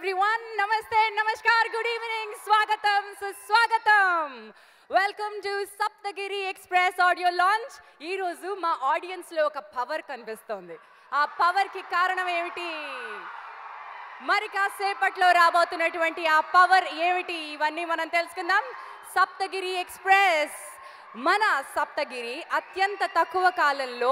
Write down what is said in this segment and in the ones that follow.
everyone. Namaste, namaskar, good evening, swagatam, suswagatam. Welcome to Saptagiri Express audio launch. Ee roju ma audience lo oka power kanipistundi. Aa power ki karanam emiti? Mari kasepatlo rabotunnatuvanti aa power emiti? Ivanni manam telusukundam. Saptagiri Express మన సప్తగిరి అత్యంత తక్కువ కాలంలో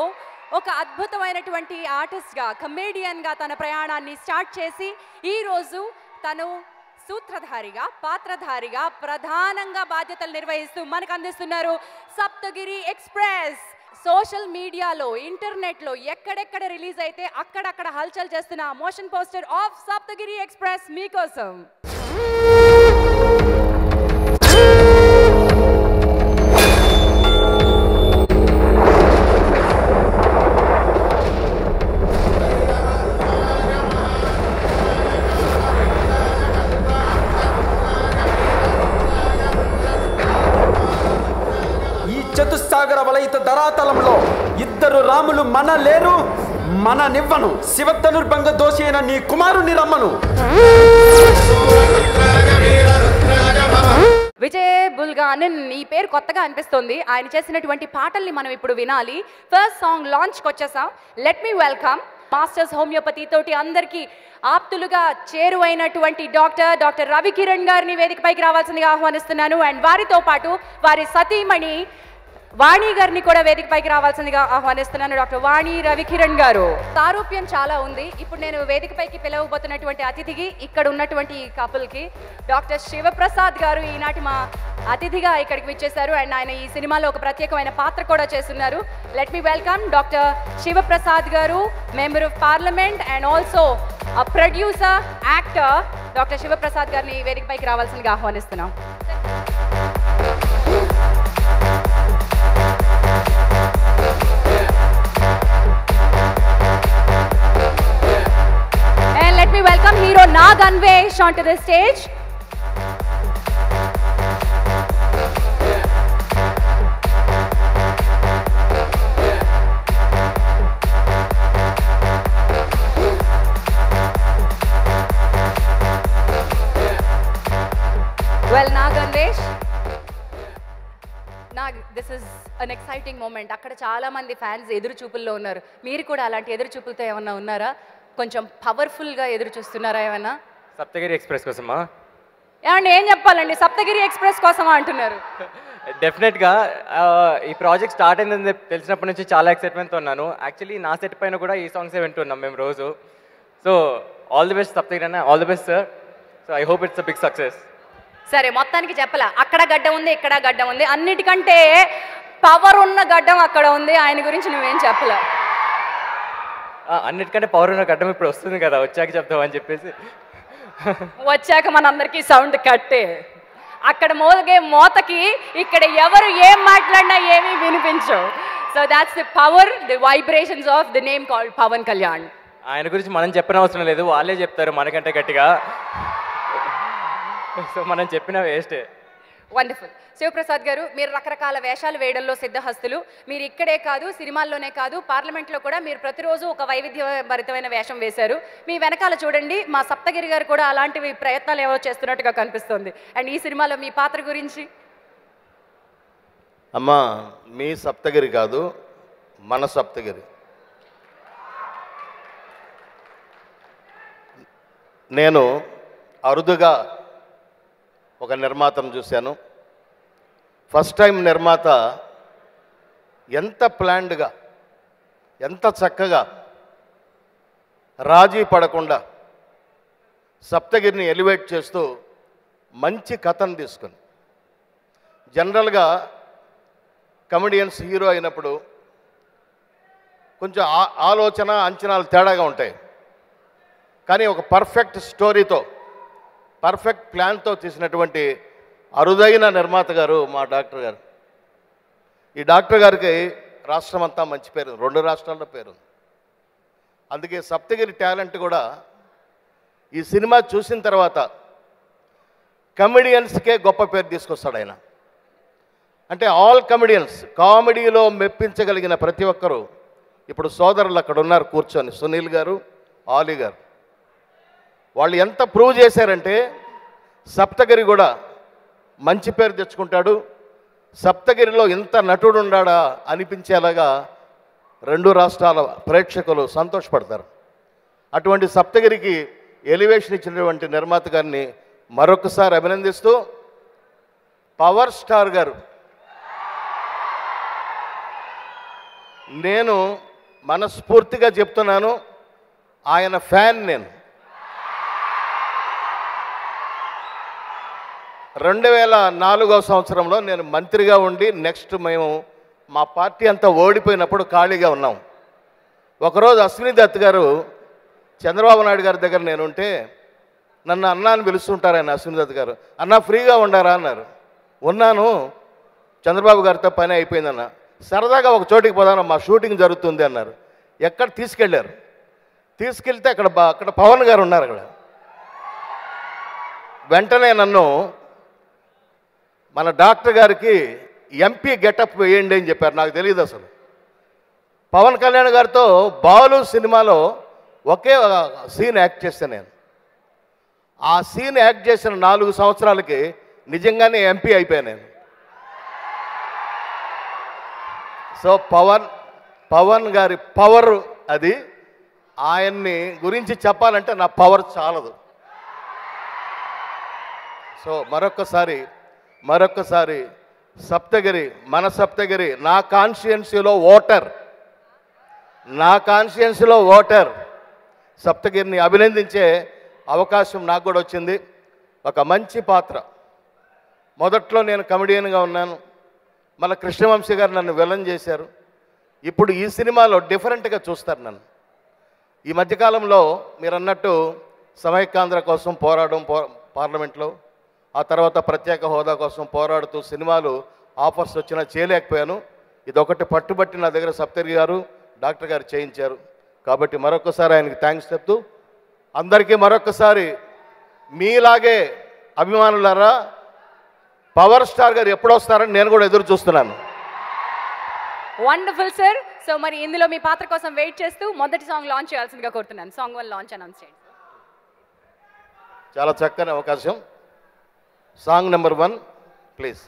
ఒక అద్భుతమైనటువంటి ఆర్టిస్ట్గా కమెడియన్గా తన ప్రయాణాన్ని start చేసి ఈరోజు తను సూత్రధారిగా పాత్రధారిగా ప్రధానంగా బాధ్యతలు నిర్వహిస్తూ మనకు అందిస్తున్నారు సప్తగిరి ఎక్స్ప్రెస్. సోషల్ మీడియాలో ఇంటర్నెట్లో ఎక్కడెక్కడ రిలీజ్ అయితే అక్కడక్కడ హల్చల్ చేస్తున్న motion poster of Saptagiri express మీకోసం. చతుస్సాగర వలయిత ధరాతలంలో ఇద్దరు రాములు మన లేరు, మన నివ్వను. శివధనుర్భంగ దోషి అయిన నీ కుమారుని రమ్మను. విజయ్ బుల్గానన్ ఈ పేరు కొత్తగా అనిపిస్తుంది. ఆయన చేసినటువంటి పాటల్ని మనం ఇప్పుడు వినాలి. ఫస్ట్ సాంగ్ లాంచ్కి వచ్చేసాం. Let me welcome masters homeopathy తోటి అందరికీ ఆప్తులుగా చేరువైనటువంటి డాక్టర్ రవికిరణ్ గారిని వేదికపైకి రావాల్సిందిగా ఆహ్వానిస్తున్నాను. అండ్ వారితో పాటు వారి సతీమణి వాణి గారిని కూడా వేదికపైకి రావాల్సిందిగా ఆహ్వానిస్తున్నాను. డాక్టర్ వాణి రవికిరణ్ గారు. సారూప్యం చాలా ఉంది. ఇప్పుడు నేను వేదికపైకి పిలవబోతున్నటువంటి అతిథికి ఇక్కడ ఉన్నటువంటి ఈ కపుల్కి డాక్టర్ శివప్రసాద్ గారు ఈనాటి మా అతిథిగా ఇక్కడికి విచ్చేశారు. అండ్ ఆయన ఈ సినిమాలో ఒక ప్రత్యేకమైన పాత్ర కూడా చేస్తున్నారు. Let me welcome doctor Shivaprasad garu, member of parliament and also producer, actor doctor Shivaprasad గారిని వేదికపైకి రావాల్సిందిగా ఆహ్వానిస్తున్నాం. Let me welcome hero Nag Anvesh onto the stage. Well, Nag Anvesh, Nag, this is an exciting moment. అక్కడ చాలా మంది ఫ్యాన్స్ ఎదురు చూపుల్లో ఉన్నారు. మీరు కూడా అలాంటి ఎదురు చూపులతో ఏమన్నా ఉన్నారా? కొంచెం పవర్ఫుల్గా ఎదురు చూస్తున్నారా ఏమన్నా? సప్తగిరి ఎక్స్ప్రెస్ కోసమా? ఏమండి ఏం చెప్పాలండి, సప్తగిరి ఎక్స్ప్రెస్ కోసమా అంటున్నారు? డెఫినెట్గా ఈ ప్రాజెక్ట్ స్టార్ట్ అయిందని తెలిసినప్పటి నుంచి చాలా ఎక్సైట్మెంట్తో ఉన్నాను. యాక్చువల్లీ నా సెట్ పైన కూడా ఈ సాంగ్సే వింటున్నాం మేము రోజు. So all the best Saptagiri అన్న, all the best sir. So I hope it's a big success. సరే, మొత్తానికి చెప్పలా, అక్కడ గడ్డ ఉంది ఇక్కడ గడ్డ ఉంది, అన్నిటికంటే పవర్ ఉన్న గడ్డం అక్కడ ఉంది. ఆయన గురించి నువ్వేం చెప్పలే. అన్నిటికంటే పవర్ ఉన్న గడ్డం ఇప్పుడు వస్తుంది కదా, వచ్చాక చెప్తామని చెప్పేసి. వచ్చాక మనందరికీ సౌండ్ కట్టే. అక్కడ మోగే మోతకి ఇక్కడ ఎవరు ఏం మాట్లాడినా ఏమీ వినిపించవు. So that's the power, the vibrations of the name called Pawan Kalyan. ఆయన గురించి మనం చెప్పిన అవసరం లేదు, వాళ్ళే చెప్తారు మనకంటే గట్టిగా. సో మనం చెప్పిన వేస్టే. వండర్ఫుల్. శివప్రసాద్ గారు, మీరు రకరకాల వేషాలు వేయడంలో సిద్ధహస్తులు. మీరు ఇక్కడే కాదు, సినిమాల్లోనే కాదు, పార్లమెంట్లో కూడా మీరు ప్రతిరోజు ఒక వైవిధ్యభరితమైన వేషం వేశారు. మీ వెనకాల చూడండి, మా సప్తగిరి గారు కూడా అలాంటివి ప్రయత్నాలు ఏవో చేస్తున్నట్టుగా కనిపిస్తుంది. అండ్ ఈ సినిమాలో మీ పాత్ర గురించి? అమ్మా, మీ సప్తగిరి కాదు, మన సప్తగిరి. నేను అరుదుగా ఒక నిర్మాతను చూశాను. ఫస్ట్ టైం నిర్మాత ఎంత ప్లాన్డ్గా, ఎంత చక్కగా, రాజీ పడకుండా సప్తగిరిని ఎలివేట్ చేస్తూ మంచి కథను తీసుకుని. జనరల్గా కమెడియన్స్ హీరో అయినప్పుడు కొంచెం ఆలోచన అంచనాలు తేడాగా ఉంటాయి. కానీ ఒక పర్ఫెక్ట్ స్టోరీతో, పర్ఫెక్ట్ ప్లాన్తో తీసినటువంటి అరుదైన నిర్మాత గారు మా డాక్టర్ గారు. ఈ డాక్టర్ గారికి రాష్ట్రం అంతా మంచి పేరు, 2 రాష్ట్రాల్లో పేరు. అందుకే సప్తగిరి టాలెంట్ కూడా ఈ సినిమా చూసిన తర్వాత కమెడియన్స్కే గొప్ప పేరు తీసుకొస్తాడు ఆయన. అంటే ఆల్ కమెడియన్స్, కామెడీలో మెప్పించగలిగిన ప్రతి ఒక్కరూ ఇప్పుడు సోదరులు అక్కడ ఉన్నారు కూర్చొని, సునీల్ గారు, ఆలీ గారు. వాళ్ళు ఎంత ప్రూవ్ చేశారంటే సప్తగిరి కూడా మంచి పేరు తెచ్చుకుంటాడు, సప్తగిరిలో ఇంత నటుడు ఉన్నాడా అనిపించేలాగా 2 రాష్ట్రాల ప్రేక్షకులు సంతోషపడతారు. అటువంటి సప్తగిరికి ఎలివేషన్ ఇచ్చినటువంటి నిర్మాత గారిని మరొకసారి అభినందిస్తూ, పవర్ స్టార్ గారు, నేను మనస్ఫూర్తిగా చెప్తున్నాను, ఆయన ఫ్యాన్. నేను 2004వ సంవత్సరంలో నేను మంత్రిగా ఉండి నెక్స్ట్ మేము మా పార్టీ అంతా ఓడిపోయినప్పుడు ఖాళీగా ఉన్నాం. ఒకరోజు అశ్విని దత్ గారు చంద్రబాబు నాయుడు గారి దగ్గర నేను ఉంటే నన్ను అన్నా అని పిలుస్తుంటారు ఆయన. అశ్విని దత్ గారు, అన్నా ఫ్రీగా ఉండారా అన్నారు. ఉన్నాను, చంద్రబాబు గారితో పని అయిపోయిందన్న. సరదాగా ఒక చోటికి పోదాను, మా షూటింగ్ జరుగుతుంది అన్నారు. ఎక్కడ తీసుకెళ్ళారు? తీసుకెళ్తే అక్కడ పవన్ గారు ఉన్నారు. అక్కడ వెంటనే నన్ను మన డాక్టర్ గారికి ఎంపీ గెటప్ వేయండి అని చెప్పారు. నాకు తెలియదు అసలు. పవన్ కళ్యాణ్ గారితో బాలు సినిమాలో ఒకే సీన్ యాక్ట్ చేశాను నేను. ఆ సీన్ యాక్ట్ చేసిన 4 సంవత్సరాలకి నిజంగానే ఎంపీ అయిపోయాను నేను. సో పవన్ గారి పవర్ అది. ఆయన్ని గురించి చెప్పాలంటే నా పవర్ చాలదు. సో మరొక్కసారి సప్తగిరి, మన సప్తగిరి, నా కాన్స్టిట్యుయెన్సీలో ఓటర్ సప్తగిరిని అభినందించే అవకాశం నాకు కూడా వచ్చింది. ఒక మంచి పాత్ర. మొదట్లో నేను కమెడియన్గా ఉన్నాను, మళ్ళీ కృష్ణవంశీ గారు నన్ను విలన్ చేశారు. ఇప్పుడు ఈ సినిమాలో డిఫరెంట్గా చూస్తారు నన్ను. ఈ మధ్యకాలంలో మీరు అన్నట్టు సమైక్యాంధ్ర కోసం పార్లమెంట్లో, ఆ తర్వాత ప్రత్యేక హోదా కోసం పోరాడుతూ సినిమాలు ఆఫర్స్ వచ్చినా చేయలేకపోయాను. ఇదొకటి పట్టుబట్టి నా దగ్గర సప్తగిరి గారు, డాక్టర్ గారు చేయించారు. కాబట్టి మరొకసారి ఆయనకి థ్యాంక్స్ చెప్తూ, అందరికీ మరొకసారి మీలాగే అభిమానులారా, పవర్ స్టార్ గారు ఎప్పుడు వస్తారని నేను కూడా ఎదురు చూస్తున్నాను. Wonderful sir. సో మరి ఇందులో మీ పాత్ర కోసం వెయిట్ చేస్తూ మొదటి సాంగ్ లాంచ్ చేయాల్సిందిగా కోరుతున్నాను. సాంగ్ 1 లాంచ్ అనౌన్స్ చేయండి. చాలా చక్కని అవకాశం. Song number 1 please.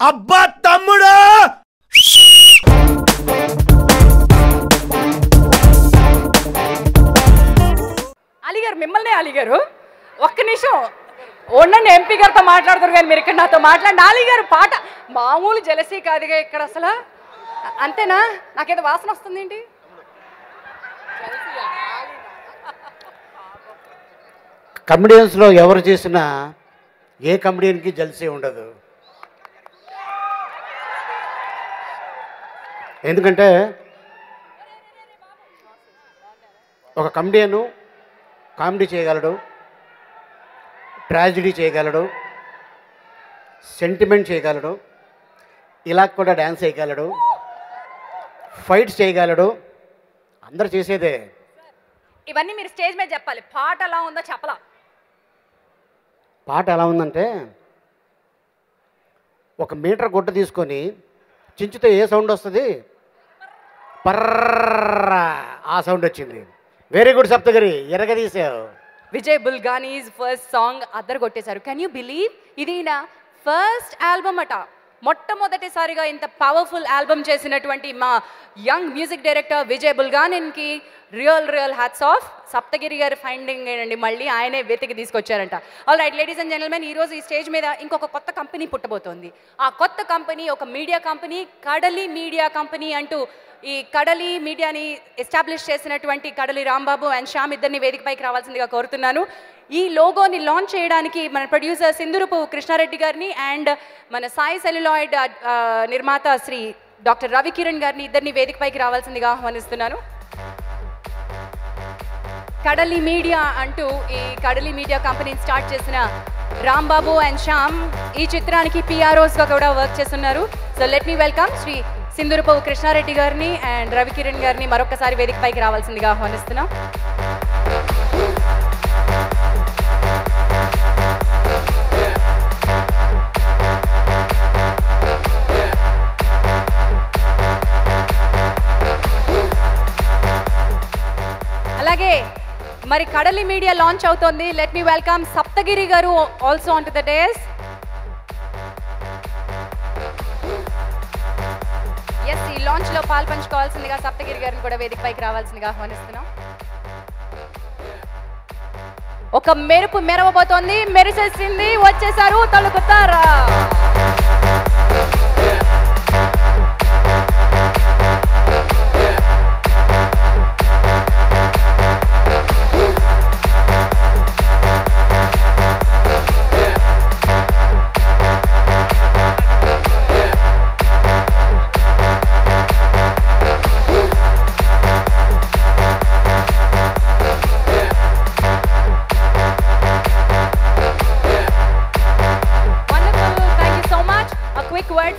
అబ్బా తమ్ముడు, అలీగారు, మిమ్మల్ని అలీగారు ఒక్క నిమిషం ఉండండి. ఎంపీ గారితో మాట్లాడుతారు కానీ మీరు ఇక్కడ నాతో మాట్లాడండి. అలీగారు పాట మామూలు జలసీ కాదుగా ఇక్కడ అసలు. అంతేనా? నాకేదో వాసన వస్తుంది ఏంటి? కమెడియన్స్లో ఎవరు చేసినా ఏ కమెడియన్కి జల్సీ ఉండదు. ఎందుకంటే ఒక కమెడియను కామెడీ చేయగలడు, ట్రాజిడీ చేయగలడు, సెంటిమెంట్ చేయగలడు, ఇలా కూడా డ్యాన్స్ చేయగలడు, ఫైట్స్ చేయగలడు. అందరు చేసేదే. ఇవన్నీ మీరు స్టేజ్ మీద చెప్పాలి. పాట ఎలా ఉందో చెప్పలా. పాట ఎలా ఉందంటే, ఒక మీటర్ గుడ్డ తీసుకొని చించితే ఏ సౌండ్ వస్తుంది? పర్ర, ఆ సౌండ్ వచ్చింది. వెరీ గుడ్ సప్తగిరి, ఎరగదీసావు. విజయ్ బుల్గానీస్ ఫస్ట్ సాంగ్ అద్దరు కొట్టేశారు. Can you believe? ఇది నా ఫస్ట్ ఆల్బమ్ అట. మొట్టమొదటిసారిగా ఇంత పవర్ఫుల్ ఆల్బమ్ చేసినటువంటి మా యంగ్ మ్యూజిక్ డైరెక్టర్ విజయ్ బుల్గానిన్కి రియల్ హ్యాట్స్ ఆఫ్. సప్తగిరి గారి ఫైండింగ్ ఏంటండి, మళ్ళీ ఆయనే వెతికి తీసుకొచ్చారంట. All right ladies and gentlemen, ఈరోజు ఈ స్టేజ్ మీద ఇంకొక కొత్త కంపెనీ పుట్టబోతోంది. ఆ కొత్త కంపెనీ ఒక మీడియా కంపెనీ, కడలి మీడియా కంపెనీ అంటూ ఈ కడలి మీడియాని ఎస్టాబ్లిష్ చేసినటువంటి కడలి రాంబాబు అండ్ శ్యామ్ ఇద్దరిని వేదికపైకి రావాల్సిందిగా కోరుతున్నాను. ఈ లోగోని లాంచ్ చేయడానికి మన ప్రొడ్యూసర్ సింధురపు కృష్ణారెడ్డి గారిని అండ్ మన సాయి సెల్యులాయిడ్ నిర్మాత శ్రీ డాక్టర్ రవి కిరణ్ గారిని ఇద్దరిని వేదికపైకి రావాల్సిందిగా ఆహ్వానిస్తున్నాను. కడలి మీడియా అంటూ ఈ కడలి మీడియా కంపెనీని స్టార్ట్ చేసిన రాంబాబు అండ్ శ్యామ్ ఈ చిత్రానికి పిఆర్ఓస్గా కూడా వర్క్ చేస్తున్నారు. So let me welcome Shri Sindhurapu Krishna Reddy గారిని అండ్ రవికిరణ్ గారిని మరొకసారి వేదికపైకి రావాల్సిందిగా ఆహ్వానిస్తున్నాం. అలాగే మరి కడలి మీడియా లాంచ్ అవుతోంది. Let me welcome Saptagiri garu also on to the dais. Yes, ఈ లాంచ్ లో పాల్పంచుకోవాల్సిందిగా సప్తగిరి గారిని కూడా వేదికపైకి రావాల్సిందిగా ఆహ్వానిస్తున్నాం. ఒక మెరుపు మెరవబోతోంది, మెరిసేసింది, వచ్చేసారు తలుపుతారా.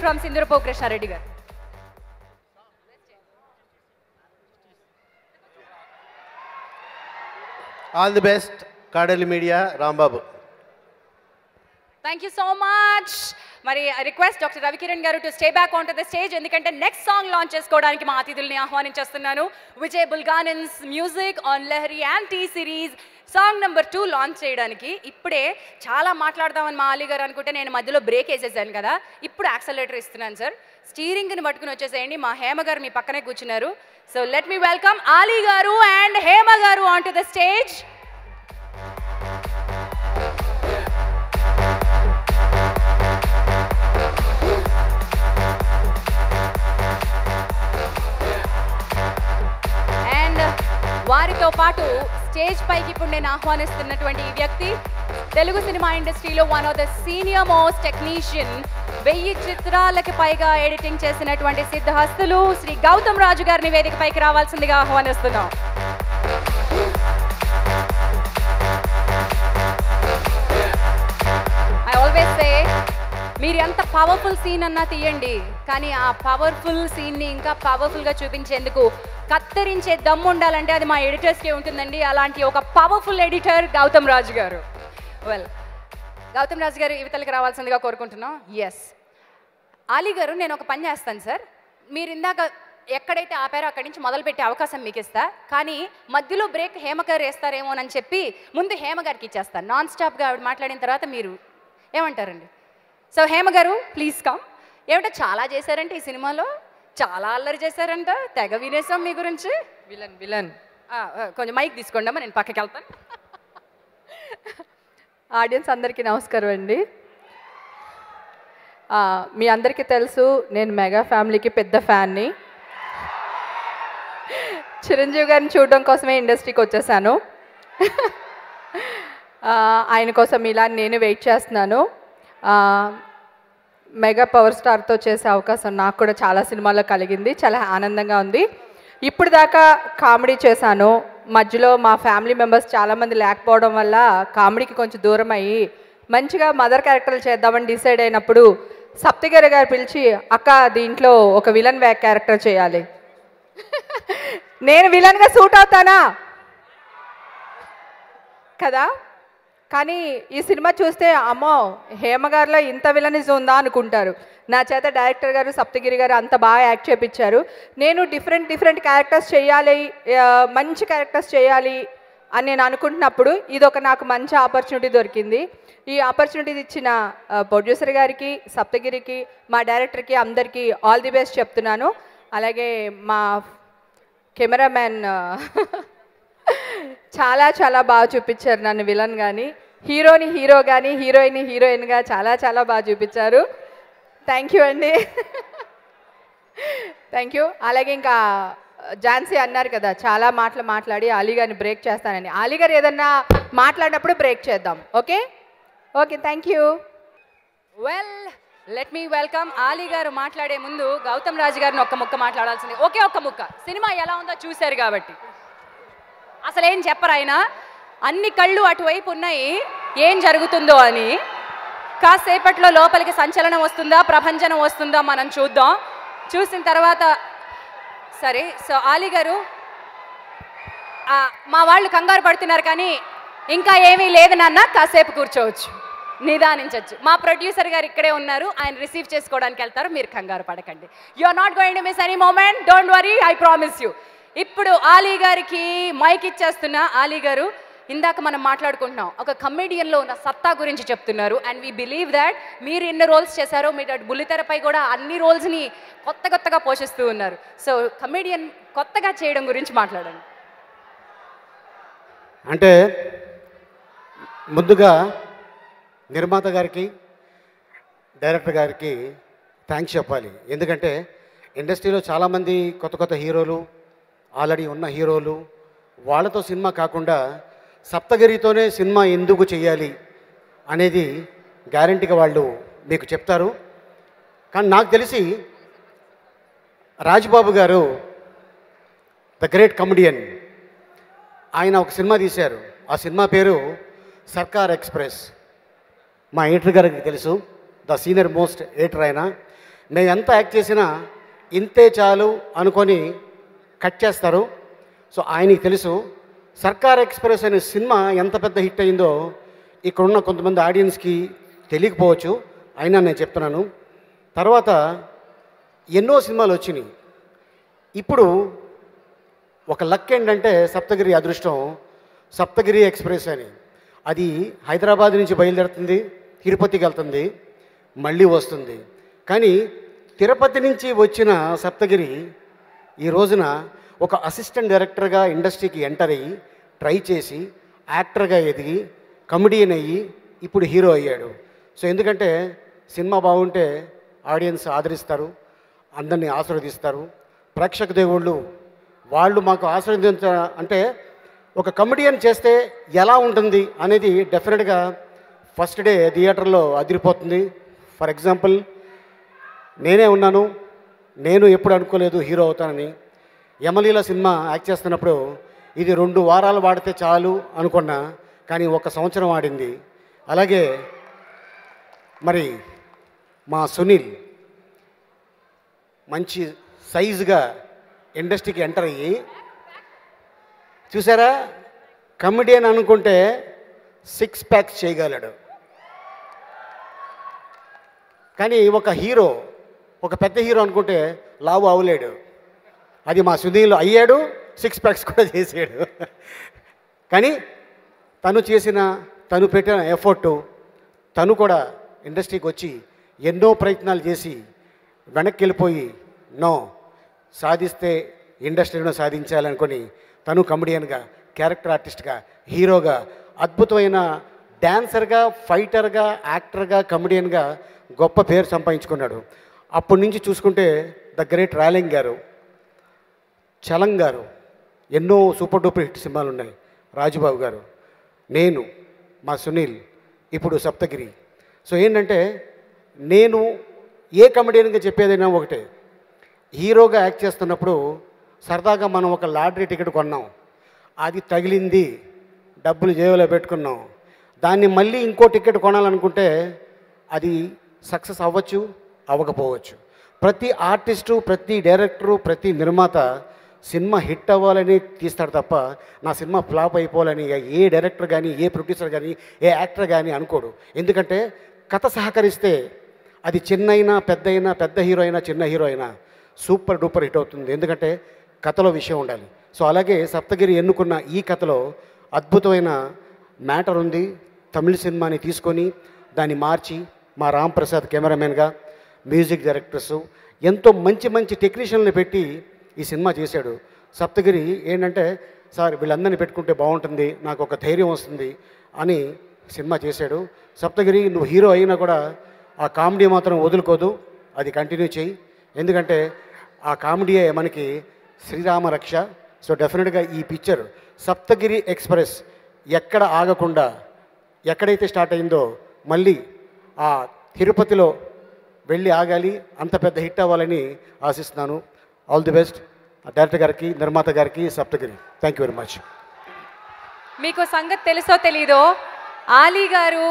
From Sindhurapu Krishnareddy garu. All the best, Kadali Media, Rambabu. Thank you so much. Mari request Dr. Ravikiran garu to stay back onto the stage endukante next song launch chesukodaniki ma atithulni ahwaninchestunnanu. Vijay Bulganin's music on Lahari and T series song number 2 launch చేయడానికి ఇప్పుడే చాలా మాట్లాడదామని మా ఆలీ గారు అనుకుంటే నేను మధ్యలో break వేసేసాను కదా, ఇప్పుడు యాక్సలరేటర్ ఇస్తున్నాను సార్. స్టీరింగ్ని పట్టుకుని వచ్చేసేయండి. మా హేమ గారు మీ పక్కనే కూర్చున్నారు. So let me welcome Ali గారు అండ్ హేమ గారు on to the stage. And వారితో పాటు స్టేజ్ పైకి ఇప్పుడు నేను ఆహ్వానిస్తున్నటువంటి ఈ వ్యక్తి తెలుగు సినిమా ఇండస్ట్రీలో one of the senior most technician, 1000 చిత్రాలకి పైగా ఎడిటింగ్ చేసినటువంటి సిద్ధహస్తులు శ్రీ గౌతమ్ రాజు గారిని వేదికపైకి రావాల్సిందిగా ఆహ్వానిస్తున్నాం. ఐ ఆల్వేస్ సే మీరు ఎంత పవర్ఫుల్ సీన్ అన్నా తీయండి, కానీ ఆ పవర్ఫుల్ సీన్ని ఇంకా పవర్ఫుల్గా చూపించేందుకు కత్తిరించే దమ్ము ఉండాలంటే అది మా ఎడిటర్స్కే ఉంటుందండి. అలాంటి ఒక పవర్ఫుల్ ఎడిటర్ గౌతమ్ రాజు గారు. వెల్, గౌతమ్ రాజు గారు యువతలకు రావాల్సిందిగా కోరుకుంటున్నాం. ఎస్, ఆలీ గారు నేను ఒక పని చేస్తాను సార్, మీరు ఇందాక ఎక్కడైతే ఆపారో అక్కడి నుంచి మొదలుపెట్టే అవకాశం మీకు ఇస్తా, కానీ మధ్యలో బ్రేక్ హేమ గారు వేస్తారేమోనని చెప్పి ముందు హేమ గారికి ఇచ్చేస్తాను. నాన్ స్టాప్గా ఆవిడ మాట్లాడిన తర్వాత మీరు ఏమంటారండి? సో హేమ గారు ప్లీజ్ కమ్. ఏమిటో చాలా చేశారంటే ఈ సినిమాలో, చాలా అల్లరి చేశారంట, తెగ వినేసాం మీ గురించి. విలన్ విలన్ కొంచెం మైక్ తీసుకోండి అమ్మా, నేను పక్కకి వెళ్తాను. ఆడియన్స్ అందరికీ నమస్కారం అండి. మీ అందరికీ తెలుసు నేను మెగా ఫ్యామిలీకి పెద్ద ఫ్యాన్ని. చిరంజీవి గారిని చూడడం కోసమే ఇండస్ట్రీకి వచ్చేసాను. ఆయన కోసం ఇలా నేను వెయిట్ చేస్తున్నాను. మెగా పవర్ స్టార్తో చేసే అవకాశం నాకు కూడా చాలా సినిమాల్లో కలిగింది, చాలా ఆనందంగా ఉంది. ఇప్పుడు దాకా కామెడీ చేశాను, మధ్యలో మా ఫ్యామిలీ మెంబర్స్ చాలామంది లేకపోవడం వల్ల కామెడీకి కొంచెం దూరం అయ్యి మంచిగా మదర్ క్యారెక్టర్లు చేద్దామని డిసైడ్ అయినప్పుడు సప్తగిరి గారు పిలిచి, అక్క దీంట్లో ఒక విలన్ క్యారెక్టర్ చేయాలి, నేను విలన్గా సూట్ అవుతానా కదా. కానీ ఈ సినిమా చూస్తే అమ్మో హేమ గారిలో ఇంత విలనిజం ఉందా అనుకుంటారు. నా చేత డైరెక్టర్ గారు సప్తగిరి గారు అంత బాగా యాక్ట్ చేయించారు. నేను డిఫరెంట్ క్యారెక్టర్స్ చేయాలి, మంచి క్యారెక్టర్స్ చేయాలి అని నేను అనుకుంటున్నప్పుడు ఇదొక నాకు మంచి ఆపర్చునిటీ దొరికింది. ఈ ఆపర్చునిటీ ఇచ్చిన ప్రొడ్యూసర్ గారికి, సప్తగిరికి, మా డైరెక్టర్కి అందరికీ ఆల్ ది బెస్ట్ చెప్తున్నాను. అలాగే మా కెమెరామ్యాన్ చాలా చాలా బాగా చూపించారు నన్ను విలన్ కానీ, హీరోని హీరో కానీ, హీరోయిన్ హీరోయిన్గా చాలా చాలా బాగా చూపించారు. థ్యాంక్ యూ అండి, థ్యాంక్ యూ. అలాగే ఇంకా ఝాన్సీ అన్నారు కదా చాలా మాటలు మాట్లాడి ఆలీ గారిని బ్రేక్ చేస్తానని. ఆలీ గారు ఏదన్నా మాట్లాడినప్పుడు బ్రేక్ చేద్దాం. Okay okay, thank you. Well, let me welcome Ali గారు. మాట్లాడే ముందు గౌతమ్ రాజు గారిని ఒక్క ముక్క మాట్లాడాల్సింది. ఒకే ఒక్క ముక్క. సినిమా ఎలా ఉందో చూశారు కాబట్టి అసలు ఏం చెప్పరు ఆయన. అన్ని కళ్ళు అటువైపు ఉన్నాయి ఏం జరుగుతుందో అని. కాసేపట్లో లోపలికి సంచలనం వస్తుందా, ప్రభంజనం వస్తుందా మనం చూద్దాం. చూసిన తర్వాత సరే. సో ఆలీ గారు, మా వాళ్ళు కంగారు పడుతున్నారు కానీ ఇంకా ఏమీ లేదు నాన్న, కాసేపు కూర్చోవచ్చు, నిదానించవచ్చు. మా ప్రొడ్యూసర్ గారు ఇక్కడే ఉన్నారు, ఆయన రిసీవ్ చేసుకోవడానికి వెళ్తారు, మీరు కంగారు పడకండి. You are not going to miss any moment, don't worry, I promise you. ఇప్పుడు ఆలీ గారికి మైక్ ఇచ్చేస్తున్నా. ఆలీ గారు, ఇందాక మనం మాట్లాడుకుంటున్నాం, ఒక కమెడియన్లో ఉన్న సత్తా గురించి చెప్తున్నారు. అండ్ వీ బిలీవ్ దాట్ మీరు ఎన్ని రోల్స్ చేశారో, మీరు అటు బుల్లితెరపై కూడా అన్ని రోల్స్ని కొత్తగా పోషిస్తూ ఉన్నారు. సో కమెడియన్ కొత్తగా చేయడం గురించి మాట్లాడండి. అంటే ముందుగా నిర్మాత గారికి, డైరెక్టర్ గారికి థ్యాంక్స్ చెప్పాలి. ఎందుకంటే ఇండస్ట్రీలో చాలామంది కొత్త హీరోలు, ఆల్రెడీ ఉన్న హీరోలు, వాళ్ళతో సినిమా కాకుండా సప్తగిరితోనే సినిమా ఎందుకు చేయాలి అనేది గ్యారంటీగా వాళ్ళు మీకు చెప్తారు. కానీ నాకు తెలిసి రాజ్బాబు గారు ద గ్రేట్ కమెడియన్, ఆయన ఒక సినిమా తీశారు. ఆ సినిమా పేరు సర్కార్ ఎక్స్ప్రెస్. మా ఎడిటర్ గారికి తెలుసు, ద సీనియర్ మోస్ట్ ఎడిటర్ ఆయన. మేము ఎంత యాక్ట్ చేసినా ఇంతే చాలు అనుకొని కట్ చేస్తారు. సో ఆయనకి తెలుసు సర్కార్ ఎక్స్ప్రెస్ అనే సినిమా ఎంత పెద్ద హిట్ అయిందో ఇక్కడున్న కొంతమంది ఆడియన్స్కి తెలియకపోవచ్చు, అయినా నేను చెప్తున్నాను. తర్వాత ఎన్నో సినిమాలు వచ్చినాయి. ఇప్పుడు ఒక లక్ ఏంటంటే సప్తగిరి అదృష్టం, సప్తగిరి ఎక్స్ప్రెస్ అని. అది హైదరాబాద్ నుంచి బయలుదేరుతుంది, తిరుపతికి వెళ్తుంది, మళ్ళీ వస్తుంది. కానీ తిరుపతి నుంచి వచ్చిన సప్తగిరి ఈ రోజున ఒక అసిస్టెంట్ డైరెక్టర్గా ఇండస్ట్రీకి ఎంటర్ అయ్యి, ట్రై చేసి, యాక్టర్గా ఎదిగి, కమెడియన్ అయ్యి, ఇప్పుడు హీరో అయ్యాడు. సో ఎందుకంటే సినిమా బాగుంటే ఆడియన్స్ ఆదరిస్తారు, అందరినీ ఆశీర్వదిస్తారు. ప్రేక్షక దేవుళ్ళు వాళ్ళు మాకు ఆశీర్వదించ అంటే ఒక కమెడియన్ చేస్తే ఎలా ఉంటుంది అనేది డెఫినెట్గా ఫస్ట్ డే థియేటర్లో అదిరిపోతుంది. ఫర్ ఎగ్జాంపుల్ నేనే ఉన్నాను, నేను ఎప్పుడు అనుకోలేదు హీరో అవుతానని. యమలీల సినిమా యాక్ట్ చేస్తున్నప్పుడు ఇది 2 వారాలు వాడితే చాలు అనుకున్నా, కానీ 1 సంవత్సరం ఆడింది. అలాగే మరి మా సునీల్ మంచి సైజుగా ఇండస్ట్రీకి ఎంటర్ అయ్యి, చూసారా, కమెడియన్ అనుకుంటే 6 ప్యాక్స్ చేయగలడు. కానీ ఒక హీరో, ఒక పెద్ద హీరో అనుకుంటే లావు అవలేడు. అది మా సునీల్ అయ్యాడు, 6 ప్యాక్స్ కూడా చేసాడు. కానీ తను పెట్టిన ఎఫర్టు, తను కూడా ఇండస్ట్రీకి వచ్చి ఎన్నో ప్రయత్నాలు చేసి వెనక్కి వెళ్ళిపోయి నో, సాధిస్తే ఇండస్ట్రీలో సాధించాలనుకొని తను కమెడియన్గా, క్యారెక్టర్ ఆర్టిస్ట్గా, హీరోగా, అద్భుతమైన డ్యాన్సర్గా, ఫైటర్గా, యాక్టర్గా, కమెడియన్గా గొప్ప పేరు సంపాదించుకున్నాడు. అప్పటి నుంచి చూసుకుంటే ద గ్రేట్ రాలింగ్ గారు, చలం గారు, ఎన్నో సూపర్ డూపర్ హిట్ సినిమాలు ఉన్నాయి. రాజుబాబు గారు, నేను, మా సునీల్, ఇప్పుడు సప్తగిరి. సో ఏంటంటే నేను ఏ కమెడియన్గా చెప్పేదైనా ఒకటే, హీరోగా యాక్ట్ చేస్తున్నప్పుడు సరదాగా మనం ఒక లాటరీ టికెట్ కొన్నాం, అది తగిలింది, డబ్బులు జేబులో పెట్టుకున్నాం, దాన్ని మళ్ళీ ఇంకో టికెట్ కొనాలనుకుంటే అది సక్సెస్ అవ్వచ్చు, అవ్వకపోవచ్చు. ప్రతి ఆర్టిస్టు, ప్రతి డైరెక్టరు, ప్రతి నిర్మాత సినిమా హిట్ అవ్వాలని తీస్తాడు తప్ప నా సినిమా ఫ్లాప్ అయిపోవాలని ఏ డైరెక్టర్ కానీ, ఏ ప్రొడ్యూసర్ కానీ, ఏ యాక్టర్ కానీ అనుకోడు. ఎందుకంటే కథ సహకరిస్తే అది చిన్నైనా పెద్దయినా, పెద్ద హీరో అయినా చిన్న హీరో అయినా సూపర్ డూపర్ హిట్ అవుతుంది. ఎందుకంటే కథలో విషయం ఉండాలి. సో అలాగే సప్తగిరి ఎన్నుకున్న ఈ కథలో అద్భుతమైన మ్యాటర్ ఉంది. తమిళ సినిమాని తీసుకొని దాన్ని మార్చి మా రామ్ ప్రసాద్ కెమెరామెన్గా, మ్యూజిక్ డైరెక్టర్సు, ఎంతో మంచి మంచి టెక్నీషియన్లు పెట్టి ఈ సినిమా చేశాడు. సప్తగిరి ఏంటంటే సార్ వీళ్ళందరినీ పెట్టుకుంటే బాగుంటుంది, నాకు ఒక ధైర్యం వస్తుంది అని సినిమా చేశాడు. సప్తగిరి నువ్వు హీరో అయినా కూడా ఆ కామెడీ మాత్రం వదులుకోదు, అది కంటిన్యూ చేయి. ఎందుకంటే ఆ కామెడీయే మనకి శ్రీరామ రక్ష. సో డెఫినెట్గా ఈ పిక్చర్ సప్తగిరి ఎక్స్ప్రెస్ ఎక్కడ ఆగకుండా, ఎక్కడైతే స్టార్ట్ అయిందో మళ్ళీ ఆ తిరుపతిలో వెళ్ళి ఆగాలి, అంత పెద్ద హిట్ అవ్వాలని ఆశిస్తున్నాను. ఆల్ ది బెస్ట్ డైరెక్టర్ గారికి, నిర్మాత గారికి, Saptagiri. Thank you very much. మీకు సంగతి తెలుసో తెలీదో, ఆలీ గారు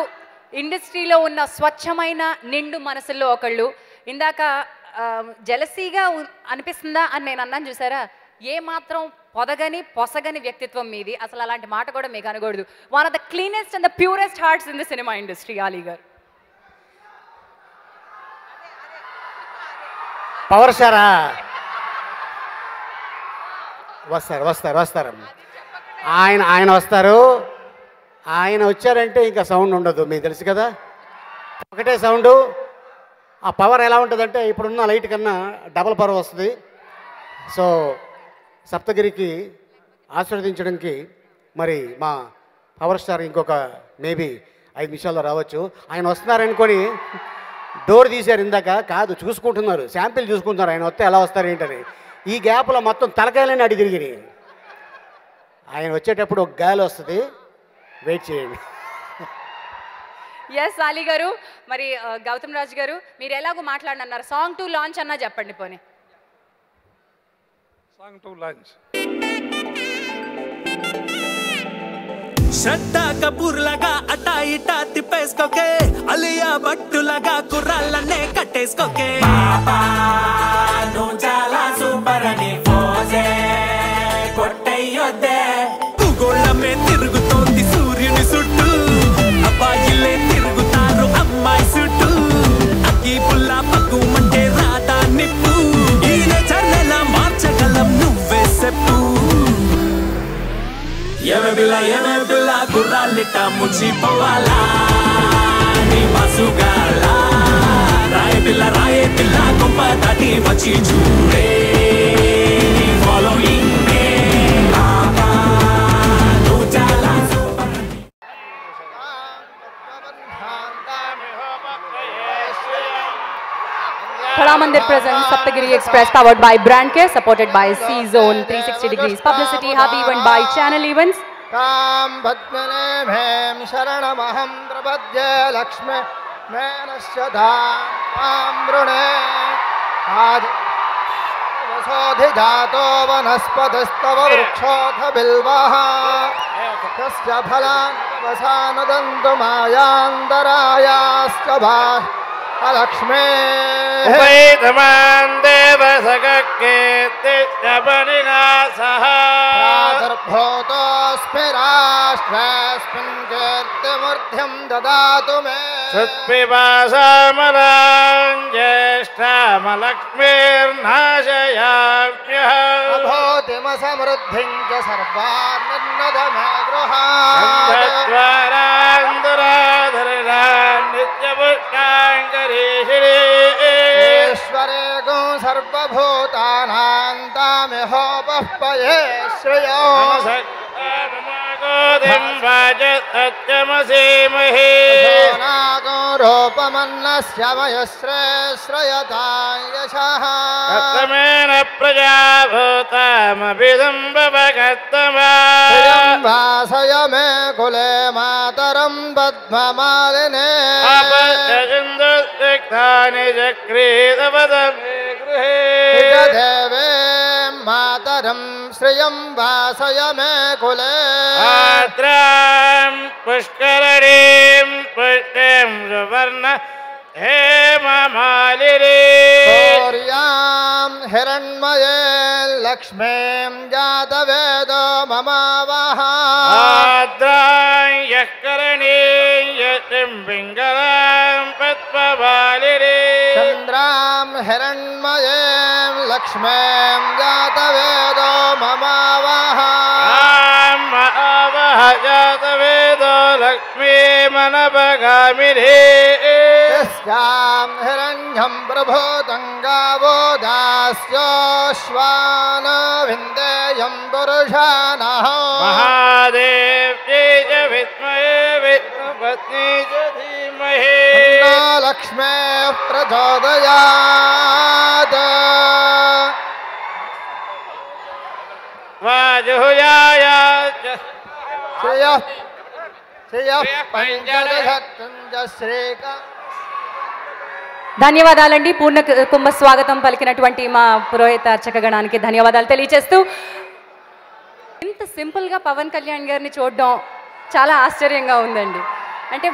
ఇండస్ట్రీలో ఉన్న స్వచ్ఛమైన నిండు మనసుల్లో ఒకళ్ళు. ఇందాక జెలసీగా అనిపిస్తుందా అని నేను అన్నాను చూసారా, ఏమాత్రం పొసగని వ్యక్తిత్వం మీది. అసలు అలాంటి మాట కూడా మీకు అనకూడదు. One of the cleanest and the purest hearts in the cinema industry Ali గారు. పవర్ స్టారా? వస్తారు. ఆయన వస్తారు. ఆయన వచ్చారంటే ఇంకా సౌండ్ ఉండదు, మీకు తెలుసు కదా. ఒకటే సౌండు. ఆ పవర్ ఎలా ఉంటుందంటే ఇప్పుడున్న లైట్ కన్నా డబల్ పవర్ వస్తుంది. సో సప్తగిరికి ఆశీర్వదించడానికి మరి మా పవర్ స్టార్ ఇంకొక మేబీ 5 నిమిషాల్లో రావచ్చు. ఆయన వస్తున్నారనుకొని డోర్ తీశారు ఇందాక. కాదు, చూసుకుంటున్నారు, శాంపిల్ చూసుకుంటున్నారు ఆయన వస్తే ఎలా వస్తారు ఏంటని. ఈ గ్యాప్లో మొత్తం తలకాయలని అడి తిరిగినాయి. ఆయన వచ్చేటప్పుడు ఒక గాలి వస్తుంది, వెయిట్ చేయండి. ఎస్ ఆలీ గారు, మరి గౌతమ్ రాజు గారు మీరు ఎలాగో మాట్లాడనన్నారు, సాంగ్ 2 లాంచ్ అన్నా చెప్పండి పోనీ. Song 2 launch. శ్రద్ధా కపూర్ లాగా అటా ఇటా తిప్పేసుకోకే, అలియా భట్టులాగా కుర్రాళ్ళనే కట్టేసుకోకే. నువ్వు చాలా సూపర్ అని పోజే కొట్టయ్యొద్దే. భూగోళమే తిరుగుతోంది సూర్యుని చుట్టూ, అబ్బాయిలే తిరుగుతారు అమ్మాయి చుట్టూ. అగ్గి పుల్ల పక్కుమంటే రాదా నిప్పు, ఈ నేచర్నెలా మార్చగలం నువ్వే చెప్పు. ఏమే బిల్ల కుర్రాళ్ళిట్ట ముంచిపోవాలా నీ బసుగాల. రాయే పిల్ల గొప్ప దాటి వచ్చి చూడే నీ following. Kalamandir presents Saptagiri Express, powered by Brandcare, supported by C-Zone 360 Degrees Publicity Hub, even by Channel Events. तां पद्मनेभें शरणमहं प्रपद्ये लक्ष्मे मेनस्य तां वृणे आदिवसोऽधिजातो वनस्पतिस्तव वृक्षोऽथ बिल्वः तस्य फलानि वसानदन्तु मायान्तरायाश्च लक्ष्मे उपैधमान् देवसगकेतिश्चपनिना सह प्रादुर्भूतोऽस्मि राष्ट्रेऽस्मिन् कीर्तिमूर्तिं ददातु मे सुत्पिपासामलां ज्येष्ठामलक्ष्मीर्नाशयाम्यहम् अभूतिमसमृद्धिं च सर्वान्निर्नद मे गृहात् ईश्वरे गो सर्वभूतानां तामिहोपः पये श्रियो नागो रूपमन्नस्य मयश्रे श्रयतां यशः कथमेन प्रजाभूतामभिदम्बवगतमा वासय मे कुले मातरं पद्ममालिने अपत्यसिन्धुस्तिग्धानि चक्रीतवदमे गृहे देवे मातरं श्रियं वासय मे कुले आद्रां पुष्करणीं पुष्टिं सुवर्ण हेममालिनी गौर्यां हिरण्मये लक्ष्मीं जातवेदो ममावः आद्रां यः करणीं यतिं पिङ्गलां पद्ममालिनी चन्द्रां हिरण्मयीं लक्ष्मीं जातवेदो ममावः आवह जातवेदो लक्ष्मीमनपगामिनी यस्यां हिरण्यं प्रभूतं गावो दास्योश्वान विन्देयं पुरुषाणः महादेव्यै च विद्महे विष्णुपत्नी च धीमहि लक्ष्मीः प्रचोदयात् वाजुहुयाय श्रियः पञ्चदशत्तञ्च श्रीका ధన్యవాదాలండి. పూర్ణ కుంభ స్వాగతం పలికినటువంటి మా పురోహిత అర్చక గణానికి ధన్యవాదాలు తెలియజేస్తూ ఇంత సింపుల్గా పవన్ కళ్యాణ్ గారిని చూడడం చాలా ఆశ్చర్యంగా ఉందండి. అంటే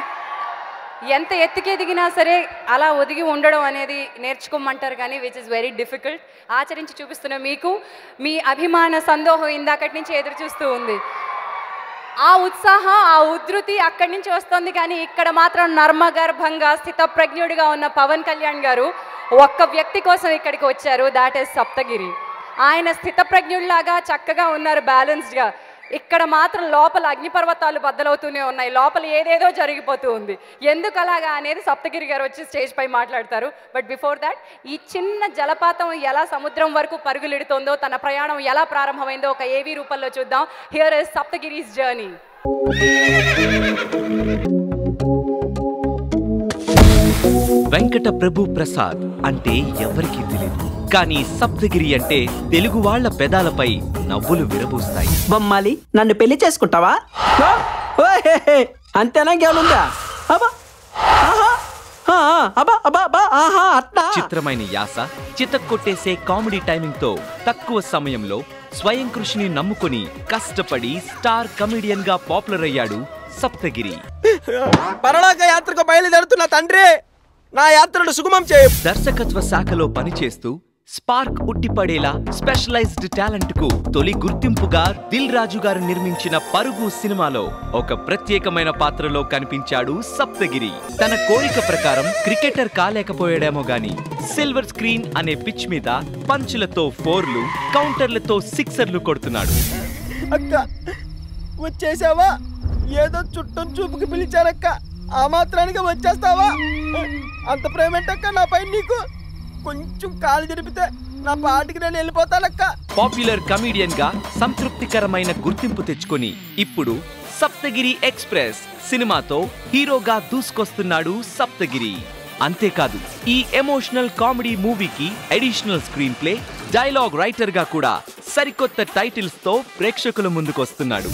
ఎంత ఎత్తుకి ఎదిగినా సరే అలా ఒదిగి ఉండడం అనేది నేర్చుకోమంటారు కానీ విచ్ ఇస్ వెరీ డిఫికల్ట్. ఆచరించి చూపిస్తున్న మీకు మీ అభిమాన సందోహం ఇందాకటి నుంచి ఎదురు చూస్తూ ఉంది. ఆ ఉత్సాహం, ఆ ఉధృతి అక్కడి నుంచి వస్తుంది. కానీ ఇక్కడ మాత్రం నర్మగర్భంగా స్థితప్రజ్ఞుడిగా ఉన్న పవన్ కళ్యాణ్ గారు ఒక్క వ్యక్తి కోసం ఇక్కడికి వచ్చారు, దాట్ ఈస్ సప్తగిరి. ఆయన స్థితప్రజ్ఞుడిలాగా చక్కగా ఉన్నారు, బ్యాలెన్స్డ్గా. ఇక్కడ మాత్రం లోపల అగ్నిపర్వతాలు బద్దలవుతూనే ఉన్నాయి, లోపల ఏదేదో జరిగిపోతూ ఉంది. ఎందుకు అలాగా అనేది సప్తగిరి గారు వచ్చి స్టేజ్ పై మాట్లాడతారు. బట్ బిఫోర్ దాట్ ఈ చిన్న జలపాతం ఎలా సముద్రం వరకు పరుగులెడుతోందో, తన ప్రయాణం ఎలా ప్రారంభమైందో ఒక ఏవీ రూపంలో చూద్దాం. Here is Saptagiri's journey. Venkata Prabhu Prasad అంటే ఎవరికీ తెలియదు, కానీ సప్తగిరి అంటే తెలుగు వాళ్ళ పెదాలపై నవ్వులు విరబూస్తాయి. బొమ్మాలి, నన్ను పెళ్లి చేసుకుంటావా? అంతేనా? గేలుందా? చిత్రమైన యాస, చితక్కొట్టేసే కామెడీ టైమింగ్ తో తక్కువ సమయంలో స్వయం కృషిని నమ్ముకుని కష్టపడి స్టార్ కమెడియన్ గా పాపులర్ అయ్యాడు సప్తగిరి. పరలోక యాత్రకు బయలుదేరుతున్న తండ్రి, నా యాత్రను సుగమం చేయ. దర్శకత్వ శాఖలో పనిచేస్తూ స్పార్క్ ఉట్టిపడేలా స్పెషలైజ్డ్ టాలెంట్ కు తొలి గుర్తింపుగా దిల్ రాజు గారు నిర్మించిన పరుగు సినిమాలో ఒక ప్రత్యేకమైన పాత్రలో కనిపించాడు సప్తగిరి. తన కోరిక ప్రకారం క్రికెటర్ కాలేకపోయాడేమో గాని సిల్వర్ స్క్రీన్ అనే పిచ్ మీద పంచులతో 4లు, కౌంటర్లతో 6లు కొడుతున్నాడు. అక్క వచ్చేసావా? ఏదో చుట్టం చూపుకి పిలిచారక్క, ఆ మాత్రానికి వచ్చేస్తావా? అంత ప్రేమేంటక్క నాపై నీకు? కొంచెం కాలు జరిపితే నా పాటికి నేను వెళ్ళిపోతానక్క. పాపులర్ కమెడియన్ గా సంతృప్తికరమైన గుర్తింపు తెచ్చుకొని ఇప్పుడు సప్తగిరి ఎక్స్ప్రెస్ సినిమాతో హీరోగా దూసుకొస్తున్నాడు సప్తగిరి. అంతేకాదు, ఈ ఎమోషనల్ కామెడీ మూవీకి additional screen play, dialogue writer గా కూడా సరికొత్త టైటిల్స్ తో ప్రేక్షకుల ముందుకొస్తున్నాడు.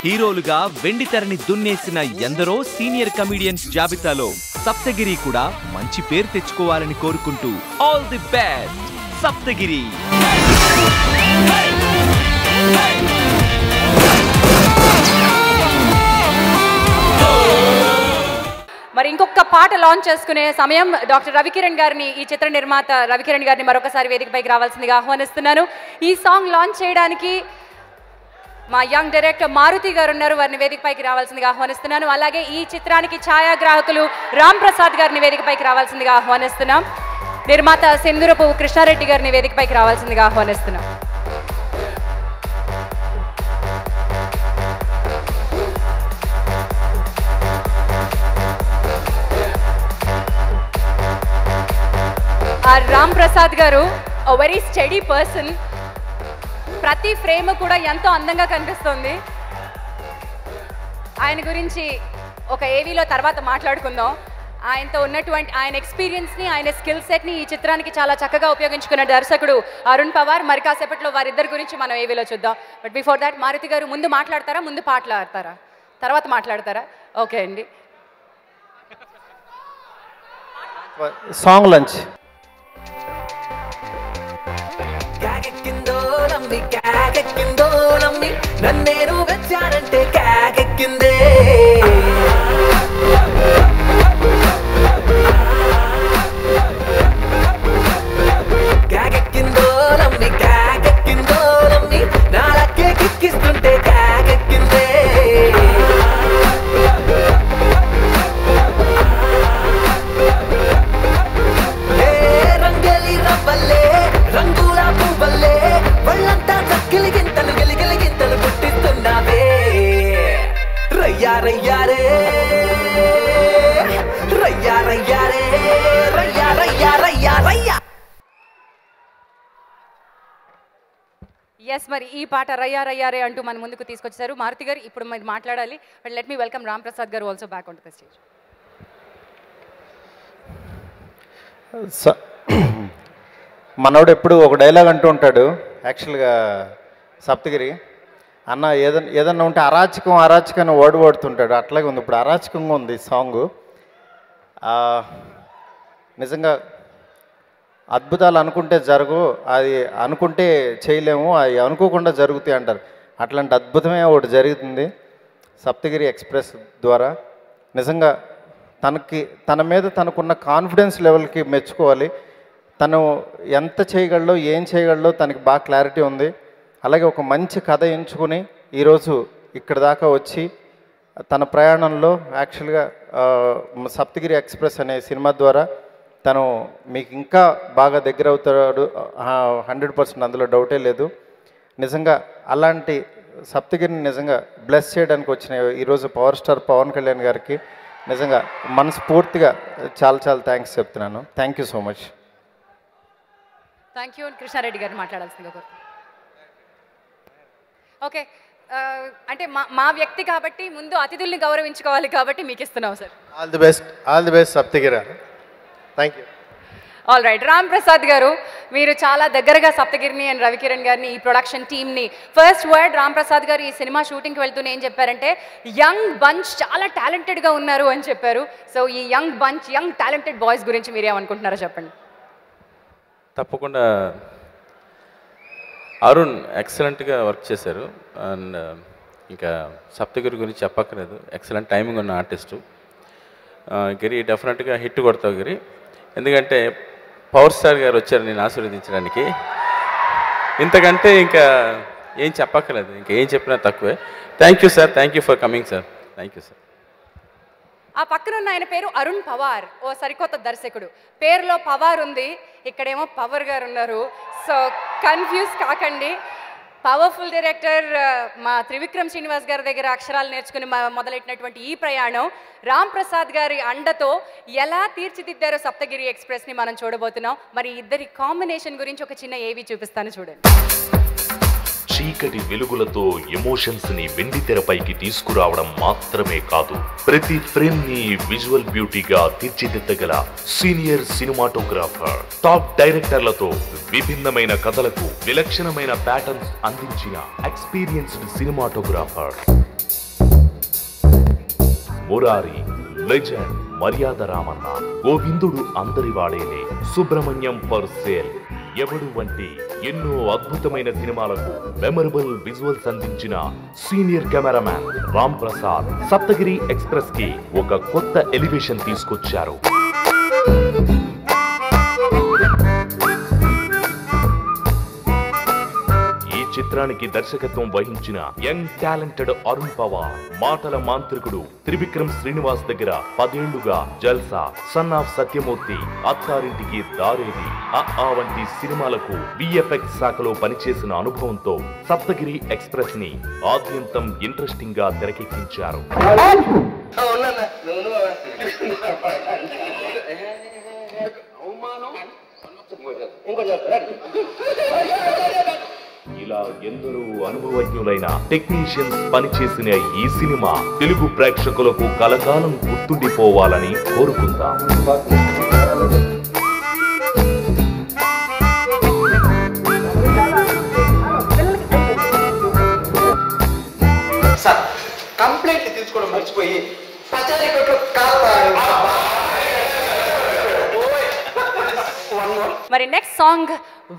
హీరోలుగా వెండితెరని దున్నేసిన ఎందరో సీనియర్ కమెడియన్స్ జాబితాలో సప్తగిరి కూడా మంచి పేరు తెచ్చుకోవాలని కోరుకుంటూ ఆల్ ది బెస్ట్ సప్తగిరి. మరి ఇంకొక పాట లాంచ్ చేసుకునే సమయం. డాక్టర్ రవికిరణ్ గారిని, ఈ చిత్ర నిర్మాత రవికిరణ్ గారిని మరొకసారి వేదికపైకి రావాల్సిందిగా ఆహ్వానిస్తున్నాను. ఈ సాంగ్ లాంచ్ చేయడానికి మా యంగ్ డైరెక్టర్ మారుతి గారు ఉన్నారు, వారిని వేదికపైకి రావాల్సిందిగా ఆహ్వానిస్తున్నాను. అలాగే ఈ చిత్రానికి ఛాయాగ్రాహకులు రామ్ ప్రసాద్ గారిని వేదికపైకి రావాల్సిందిగా ఆహ్వానిస్తున్నాం. నిర్మాత సింధూరపు కృష్ణారెడ్డి గారిని వేదికపైకి రావాల్సిందిగా ఆహ్వానిస్తున్నాం. రామ్ ప్రసాద్ గారు వెరీ స్టడీ పర్సన్, ప్రతి ఫ్రేమ్ కూడా ఎంతో అందంగా కనిపిస్తుంది. ఆయన గురించి ఒక ఏవీలో తర్వాత మాట్లాడుకుందాం. ఆయనతో ఉన్నటువంటి ఆయన ఎక్స్పీరియన్స్ని, ఆయన స్కిల్ సెట్ని ఈ చిత్రానికి చాలా చక్కగా ఉపయోగించుకున్న దర్శకుడు అరుణ్ పవార్. మరి కాసేపట్లో వారిద్దరి గురించి మనం ఏవీలో చూద్దాం. బట్ బిఫోర్ దాట్ మారుతి గారు ముందు మాట్లాడతారా, ముందు పాటలు ఆడతారా, తర్వాత మాట్లాడతారా? ఓకే అండి. Song lunch. నన్నేను వచ్చానంటే కాకెక్కిందే, కాకెక్కిందో నమ్మి, కాకెక్కిందో నమ్మి, నాలకే కిక్కిస్తుంటే కాకెక్కిందే. రంగలి రవ్వల్లే, రంగుల పువ్వల్లే, వాళ్ళంతా చక్కిలి గింతలు గెలిగలి గింతలు పుట్టిస్తున్నావే. రయ్యా రయ్యారే, రయ్యా రయ్యారే, రయ్యా రయ్యా రయ్యా రయ్యా. ఎస్, మరి ఈ పాట రయ్యా రయ్యారే అంటూ మన ముందుకు తీసుకొచ్చారు మారుతి గారు. ఇప్పుడు మీరు మాట్లాడాలి. But let me welcome Ram Prasad గారు also back on to the stage. మనోడు ఎప్పుడు ఒక డైలాగ్ అంటూ ఉంటాడు. యాక్చువల్గా సప్తగిరి అన్న ఏదన్నా ఉంటే అరాచకం అరాచకాన్ని ఓడిపోడుతుంటాడు. అట్లాగే ఉంది, ఇప్పుడు అరాచకంగా ఉంది సాంగు. నిజంగా అద్భుతాలు అనుకుంటే జరగవు, అది అనుకుంటే చేయలేము, అవి అనుకోకుండా జరుగుతాయి అంటారు. అట్లాంటి అద్భుతమే ఒకటి జరుగుతుంది సప్తగిరి ఎక్స్ప్రెస్ ద్వారా. నిజంగా తన మీద తనకున్న కాన్ఫిడెన్స్ లెవెల్కి మెచ్చుకోవాలి. తను ఎంత చేయగలడో ఏం చేయగలడో తనకి బాగా క్లారిటీ ఉంది. అలాగే ఒక మంచి కథ ఎంచుకుని ఈరోజు ఇక్కడ దాకా వచ్చి తన ప్రయాణంలో యాక్చువల్గా సప్తగిరి ఎక్స్ప్రెస్ అనే సినిమా ద్వారా తను మీకు ఇంకా బాగా దగ్గర అవుతాడు, 100% అందులో డౌటే లేదు. నిజంగా అలాంటి సప్తగిరిని నిజంగా బ్లెస్ చేయడానికి వచ్చిన ఈరోజు పవర్ స్టార్ పవన్ కళ్యాణ్ గారికి నిజంగా మనస్ఫూర్తిగా చాలా చాలా థ్యాంక్స్ చెప్తున్నాను. Thank you so much. Thank you. Krishna Reddy garu మాట్లాడాల్సిందిగా. ఓకే, అంటే మా వ్యక్తి కాబట్టి ముందు అతిథుల్ని గౌరవించుకోవాలి కాబట్టి మీకు ఇస్తున్నాం sir. All the best Saptagiri. Thank you. All right, Ram Prasad గారు, మీరు చాలా దగ్గరగా సప్తగిరిని అండ్ రవికిరణ్ గారిని, ఈ ప్రొడక్షన్ టీమ్ని, ఫస్ట్ వర్డ్ రామ్ ప్రసాద్ గారు ఈ సినిమా షూటింగ్కి వెళ్తూనే ఏం చెప్పారంటే యంగ్ బంచ్ చాలా టాలెంటెడ్గా ఉన్నారు అని చెప్పారు. సో ఈ young bunch, young talented boys గురించి మీరు ఏమనుకుంటున్నారో చెప్పండి. తప్పకుండా అరుణ్ ఎక్సలెంట్గా వర్క్ చేశారు. అండ్ ఇంకా సప్తగిరి గురించి చెప్పక్కర్లేదు, ఎక్సలెంట్ టైమింగ్ ఉన్న ఆర్టిస్టు. గిరి డెఫినెట్గా హిట్ కొడతావు గిరి, ఎందుకంటే పవర్ స్టార్ గారు వచ్చారు నేను ఆశీర్వదించడానికి. ఇంతకంటే ఇంకా ఏం చెప్పక్కర్లేదు, ఇంకా ఏం చెప్పినా తక్కువే. Thank you sir, thank you for coming sir. Thank you sir. ఆ పక్కనున్న ఆయన పేరు అరుణ్ పవార్, ఓ సరికొత్త దర్శకుడు. పేరులో పవార్ ఉంది, ఇక్కడేమో పవర్ గారు ఉన్నారు. సో కన్ఫ్యూజ్ కాకండి. పవర్ఫుల్ డైరెక్టర్ మా త్రివిక్రమ్ శ్రీనివాస్ గారి దగ్గర అక్షరాలు నేర్చుకుని మొదలెట్టినటువంటి ఈ ప్రయాణం రామ్ ప్రసాద్ గారి అండతో ఎలా తీర్చిదిద్దారో సప్తగిరి ఎక్స్ప్రెస్ని మనం చూడబోతున్నాం. మరి ఇద్దరి కాంబినేషన్ గురించి ఒక చిన్న ఏవి చూపిస్తాను చూడండి. చీకటి వెలుగులతో ఎమోషన్స్ ని వెండి తెరపైకి తీసుకురావడం మాత్రమే కాదు, ప్రతి ఫ్రేమ్ ని విజువల్ బ్యూటీగా తీర్చిదిద్దగల సీనియర్ సినిమాటోగ్రాఫర్, టాప్ డైరెక్టర్లతో విభిన్నమైన కథలకు విలక్షణమైన ప్యాటర్న్స్ అందించిన ఎక్స్పీరియన్స్డ్ సినిమాటోగ్రాఫర్. మురారి, లెజెండ్, మర్యాద రామన్న, గోవిందుడు అందరివాడేలే, సుబ్రహ్మణ్యం ఫర్ సేల్, ఎవడు వంటి ఎన్నో అద్భుతమైన సినిమాలకు మెమరబుల్ విజువల్స్ అందించిన senior cameraman Ram Prasad Saptagiri express కి ఒక కొత్త ఎలివేషన్ తీసుకొచ్చారు. చిత్రానికి దర్శకత్వం వహించిన యంగ్ టాలెంటెడ్ అరుణ్ పవార్, మాటల మాంత్రికుడు త్రివిక్రమ్ శ్రీనివాస్ దగ్గర 10 ఏళ్లుగా జల్సా, సన్ ఆఫ్ సత్యమూర్తి, అత్తారింటికి దారేది, ఆ వంటి సినిమాలకు విఎఫ్ఎక్స్ శాఖలో పనిచేసిన అనుభవంతో సప్తగిరి ఎక్స్ప్రెస్ ని ఆద్యంతం ఇంట్రెస్టింగ్ గా తెరకెక్కించారు. ఇలా ఎందరో అనుభవజ్ఞులైన టెక్నీషియన్స్ పనిచేసిన ఈ సినిమా తెలుగు ప్రేక్షకులకు కలకాలం గుర్తుండిపోవాలని కోరుకుందాం. కంప్లైంట్ తీసుకోవడం మర్చిపోయి మరి నెక్స్ట్ సాంగ్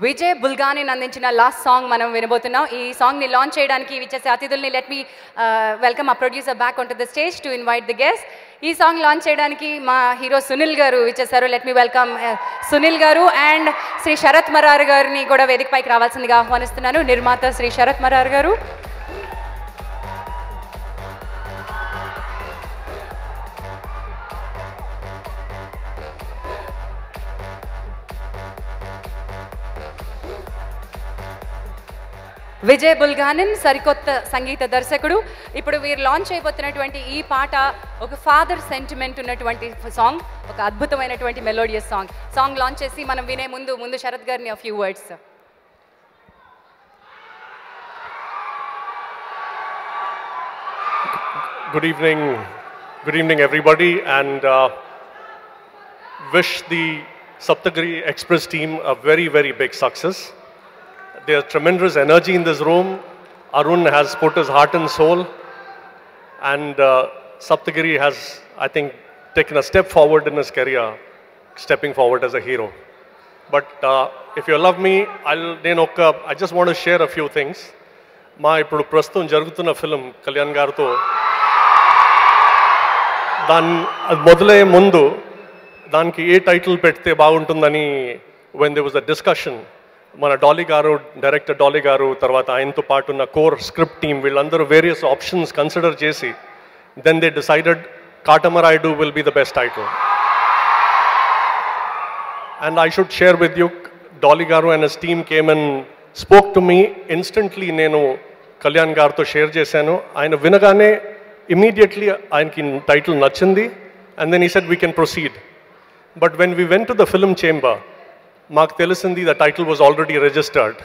విజయ్ బుల్గానిన్ అందించిన లాస్ట్ సాంగ్ మనం వినబోతున్నాం. ఈ సాంగ్ని లాంచ్ చేయడానికి విచ్చేసే అతిథుల్ని లెట్ మీ వెల్కమ్ ఆ producer back on to the stage to invite the guest. ఈ సాంగ్ లాంచ్ చేయడానికి మా హీరో సునీల్ గారు విచ్చేసారు. లెట్ మీ వెల్కమ్ సునీల్ గారు అండ్ శ్రీ శరత్ మరార్ గారిని కూడా వేదికపైకి రావాల్సిందిగా ఆహ్వానిస్తున్నాను. నిర్మాత శ్రీ శరత్ మరార్ గారు. విజయ్ బుల్గానిన్ సరికొత్త సంగీత దర్శకుడు. ఇప్పుడు వీరు లాంచ్ అయిపోతున్నటువంటి ఈ పాట ఒక ఫాదర్ సెంటిమెంట్ ఉన్నటువంటి సాంగ్, ఒక అద్భుతమైనటువంటి మెలోడియస్ సాంగ్. సాంగ్ లాంచ్ చేసి మనం వినే ముందు శరత్ గారిని a few words. Good evening everybody, and wish the Saptagiri Express team a very, very big success. There's tremendous energy in this room. Arun has put his heart and soul, and Saptagiri has, I think, taken a step forward in his career. stepping forward as a hero. But if you love me, I just want to share a few things. మా ఇప్పుడు ప్రస్తుతం జరుగుతున్న film Kalyan గారితో అది మొదలయ్యే ముందు దానికి ఏ title పెడితే బాగుంటుందని when there was a discussion, మన డాలీ గారు, డైరెక్టర్ డాలీ గారు, తర్వాత ఆయనతో పాటు ఉన్న కోర్ స్క్రిప్ట్ టీమ్ వీళ్ళందరూ వేరియస్ ఆప్షన్స్ కన్సిడర్ చేసి then they decided Katamarayudu will be the best title. And I should share with you, Dolly Garu and his team came and spoke to me instantly. Nenu Kalyan Gartho share chesanu. Ayana vinagane immediately ayanki title nachindi, and then he said we can proceed. But when we went to the film chamber, Mark Telisindi, the title was already registered,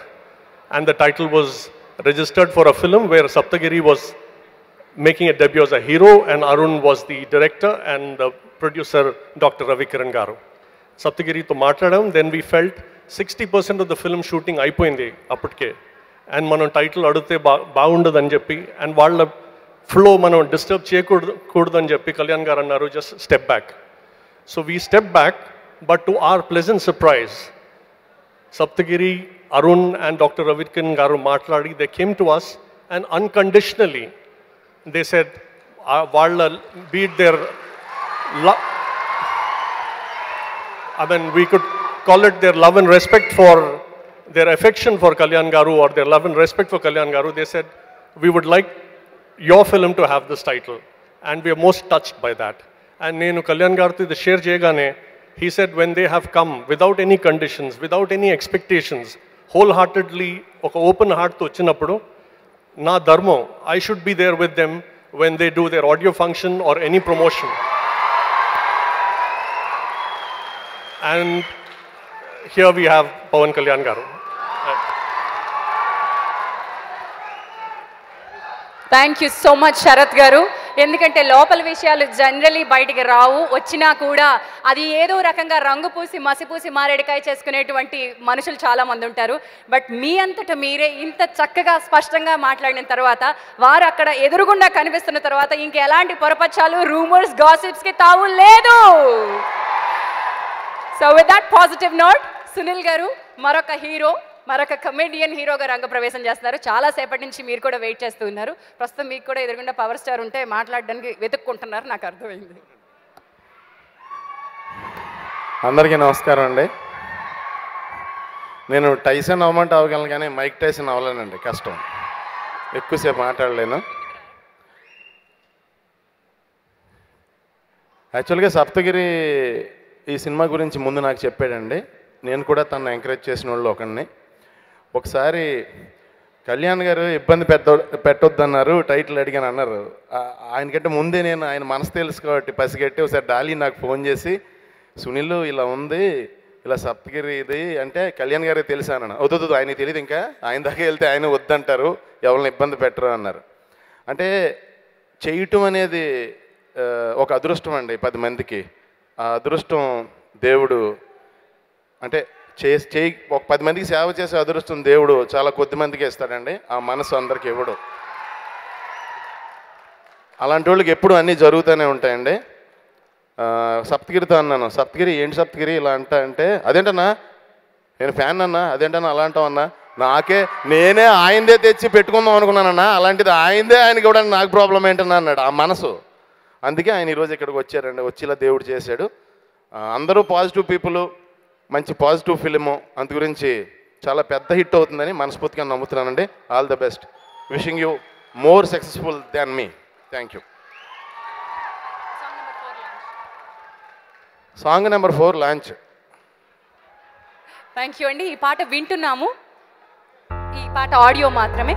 and the title was registered for a film where Saptagiri was making a debut as a hero, and Arun was the director, and the producer Dr. Ravi Kiran Garu. Saptagiri to matladam, then we felt 60% of the film shooting అయిపోయింది అప్పటికే, and మనం title అడిగితే బాగుండదని చెప్పి, and వాళ్ళ flow మనం disturb చేయకూడదని చెప్పి కళ్యాణ్ గారు అన్నారు just step back. So we step back, but to our pleasant surprise, Saptagiri, Arun and Dr. Ravi Kiran Garu మాట్లాడి they came to us and unconditionally they said వాళ్ళ beat their I mean we could call it their love and respect for their affection for Kalyan Garu, or their love and respect for Kalyan Garu. They said we would like your film to have this title, and we are most touched by that. And nenu Kalyan Garu to the share cheyagane, he said when they have come without any conditions, without any expectations, wholeheartedly oka open heart to vachinappudu na dharmo I should be there with them when they do their audio function or any promotion. And here we have Pawan Kalyan Garu. Thank you so much Sarath garu. ఎందుకంటే లోపల విషయాలు generally బయటికి రావు, వచ్చినా కూడా అది ఏదో రకంగా రంగు పూసి మసిపూసి మారేడికాయ చేసుకునేటువంటి మనుషులు చాలామంది ఉంటారు. బట్ మీ అంతటా మీరే ఇంత చక్కగా స్పష్టంగా మాట్లాడిన తర్వాత, వారు అక్కడ ఎదురుగుండా కనిపిస్తున్న తర్వాత ఇంకెలాంటి పొరపచ్చాలు, రూమర్స్, గాసిప్స్కి తావు లేదు. So with that positive note, Sunil గారు మరొక హీరో, మరొక కమెడియన్ హీరోగా రంగప్రవేశం చేస్తున్నారు. చాలాసేపటి నుంచి మీరు కూడా వెయిట్ చేస్తూ ఉన్నారు. ప్రస్తుతం మీకు కూడా ఎదురుగుండా పవర్ స్టార్ ఉంటే మాట్లాడడానికి వెతుక్కుంటున్నారు, నాకు అర్థమైంది. అందరికీ నమస్కారం అండి. నేను టైసన్ అవ్వమంటే అవ్వగలను, కానీ మైక్ టైసన్ అవ్వలేనండి, కష్టం, ఎక్కువసేపు మాట్లాడలేను. యాక్చువల్గా సప్తగిరి ఈ సినిమా గురించి ముందు నాకు చెప్పాడండి. నేను కూడా తను ఎంకరేజ్ చేసిన వాళ్ళు ఒకడిని. ఒకసారి కళ్యాణ్ గారు ఇబ్బంది పెట్టొద్దన్నారు, టైటిల్ అడిగాను అన్నారు. ఆయనకంటే ముందే నేను ఆయన మనసు తెలుసు కాబట్టి పసిగట్టి ఒకసారి డాలీ నాకు ఫోన్ చేసి, సునీల్ ఇలా ఉంది, ఇలా సప్తగిరి ఇది అంటే కళ్యాణ్ గారే తెలుసా అన్నాను. వద్దు ఆయనకి తెలియదు, ఇంకా ఆయన దాకా వెళ్తే ఆయన వద్దంటారు, ఎవరిని ఇబ్బంది పెట్టరు అన్నారు. అంటే చేయటం అనేది ఒక అదృష్టం అండి 10 మందికి. ఆ అదృష్టం దేవుడు అంటే ఒక 10 మందికి సేవ చేసే అదృష్టం దేవుడు చాలా కొద్ది మందికి ఇస్తాడండి. ఆ మనసు అందరికి ఇవ్వడు. అలాంటి వాళ్ళకి ఎప్పుడు అన్నీ జరుగుతూనే ఉంటాయండి. సప్తగిరితో అన్నాను, సప్తగిరి ఏంటి సప్తగిరి ఇలా అంటే, అదేంటన్నా నేను ఫ్యాన్ అన్నా, అదేంటన్నా అలా అంటామన్నా, నేనే ఆయనదే తెచ్చి పెట్టుకుందాం అనుకున్నానన్నా, అలాంటిది ఆయనకి ఇవ్వడానికి నాకు ప్రాబ్లం ఏంటన్నా అన్నాడు ఆ మనసు. అందుకే ఆయన ఈరోజు ఇక్కడికి వచ్చారండి. వచ్చి ఇలా దేవుడు చేశాడు. అందరూ పాజిటివ్ పీపుల్, మంచి పాజిటివ్ ఫిలిము, అందు గురించి చాలా పెద్ద హిట్ అవుతుందని మనస్ఫూర్తిగా నమ్ముతున్నానండి. All the best, wishing you more successful than me. Thank you. Song number 4 launch. Thank you అండి. ఈ పాట వింటున్నాము, ఈ పాట ఆడియో మాత్రమే.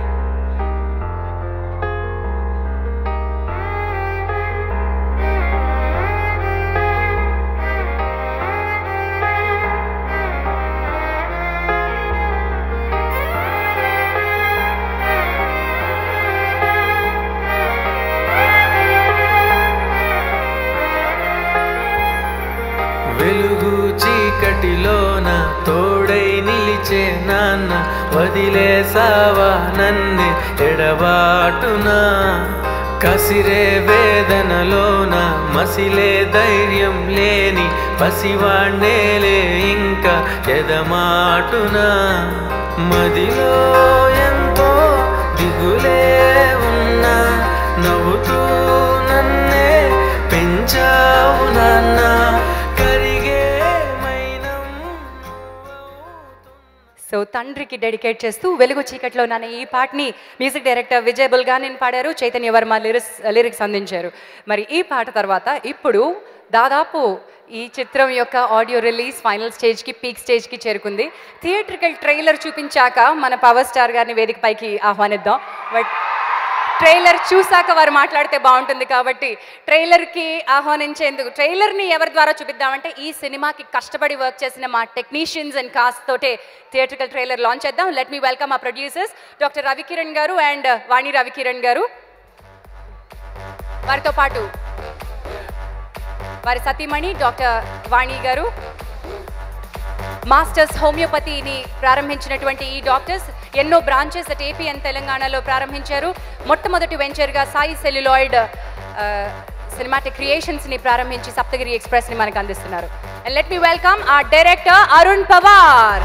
వెలుగు చీకటిలోన తోడై నిలిచే నాన్న, వదిలేసావా నన్ను ఎడబాటునా, కసిరే వేదనలోన మసిలే ధైర్యం లేని పసివాణ్ణేలే ఇంకా ఎదమాటునా మదిలో ఎంతో దిగులే ఉన్నా నవ్వుతూ నన్నే పెంచావు నాన్న కరిగే సో తండ్రికి డెడికేట్ చేస్తూ వెలుగు చీకట్లో నాన్న ఈ పాటని మ్యూజిక్ డైరెక్టర్ విజయ్ బుల్గానిన్ పాడారు, చైతన్య వర్మ లిరిక్స్ అందించారు. మరి ఈ పాట తర్వాత ఇప్పుడు దాదాపు ఈ చిత్రం యొక్క ఆడియో రిలీజ్ ఫైనల్ స్టేజ్కి పీక్ స్టేజ్కి చేరుకుంది. థియేట్రికల్ ట్రైలర్ చూపించాక మన పవర్ స్టార్ గారిని వేదిక పైకి ఆహ్వానిద్దాం. బట్ ట్రైలర్ చూసాక వారు మాట్లాడితే బాగుంటుంది కాబట్టి ట్రైలర్కి ఆహ్వానించేందుకు ట్రైలర్ని ఎవరి ద్వారా చూపిద్దామంటే ఈ సినిమాకి కష్టపడి వర్క్ చేసిన మా టెక్నీషియన్స్ అండ్ కాస్ట్ తోటే థియేట్రికల్ ట్రైలర్ లాంచ్ చేద్దాం. లెట్ మీ వెల్కమ్ ఆ ప్రొడ్యూసర్స్ డాక్టర్ రవికిరణ్ గారు అండ్ వాణి రవికిరణ్ గారు, వారితో పాటు వారి సతీమణి డాక్టర్ వాణి గారు, మాస్టర్స్ హోమియోపతిని ప్రారంభించినటువంటి ఈ డాక్టర్స్ ఎన్నో బ్రాంచెస్ అట్ ఏపీ అండ్ తెలంగాణలో ప్రారంభించారు. మొట్టమొదటి వెంచర్గా సాయి సెల్యులాయిడ్ సినిమాటిక్ క్రియేషన్స్ని ప్రారంభించి సప్తగిరి ఎక్స్ప్రెస్ని మనకు అందిస్తున్నారు. అండ్ లెట్ మీ వెల్కమ్ ఆ director Arun Pawar.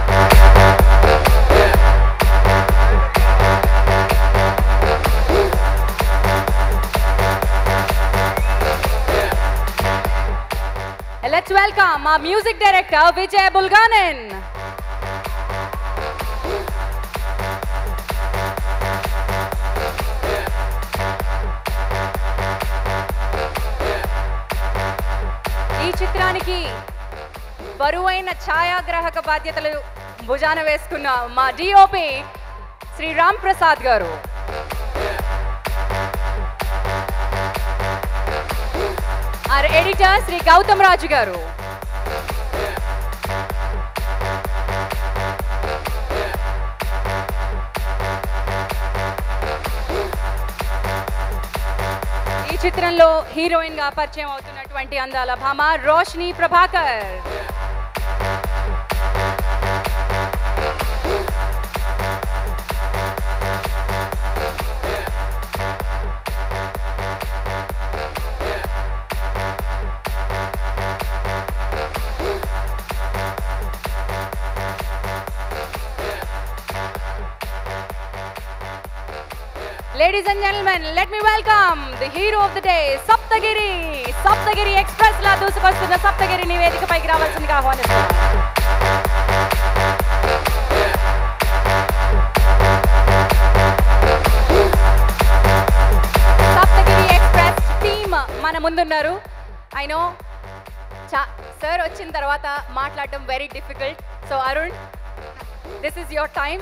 Let's welcome our music director Vijay Bulganin. ఈ చిత్రానికి బరువైన ఛాయాగ్రాహక బాధ్యతలు భుజాన వేసుకున్న మా డిఓపి శ్రీ రామ్ ప్రసాద్ గారు, our editor శ్రీ గౌతమ్ రాజు గారు, ఈ చిత్రంలో హీరోయిన్ గా పరిచయం అవుతున్నటువంటి అందాల భామ Roshni Prabhakar, Ladies and gentlemen, let me welcome the hero of the day, Saptagiri. Saptagiri Express la దూసుకొస్తున్న Saptagiri నివేదిక పైకి రావాల్సిందిగా ఆహ్వానిస్తున్నాను. సప్తగిరి ఎక్స్ప్రెస్ టీమ్ మన ముందున్నారు. I know సార్ వచ్చిన తర్వాత మాట్లాడడం very difficult. So Arun, this is your time.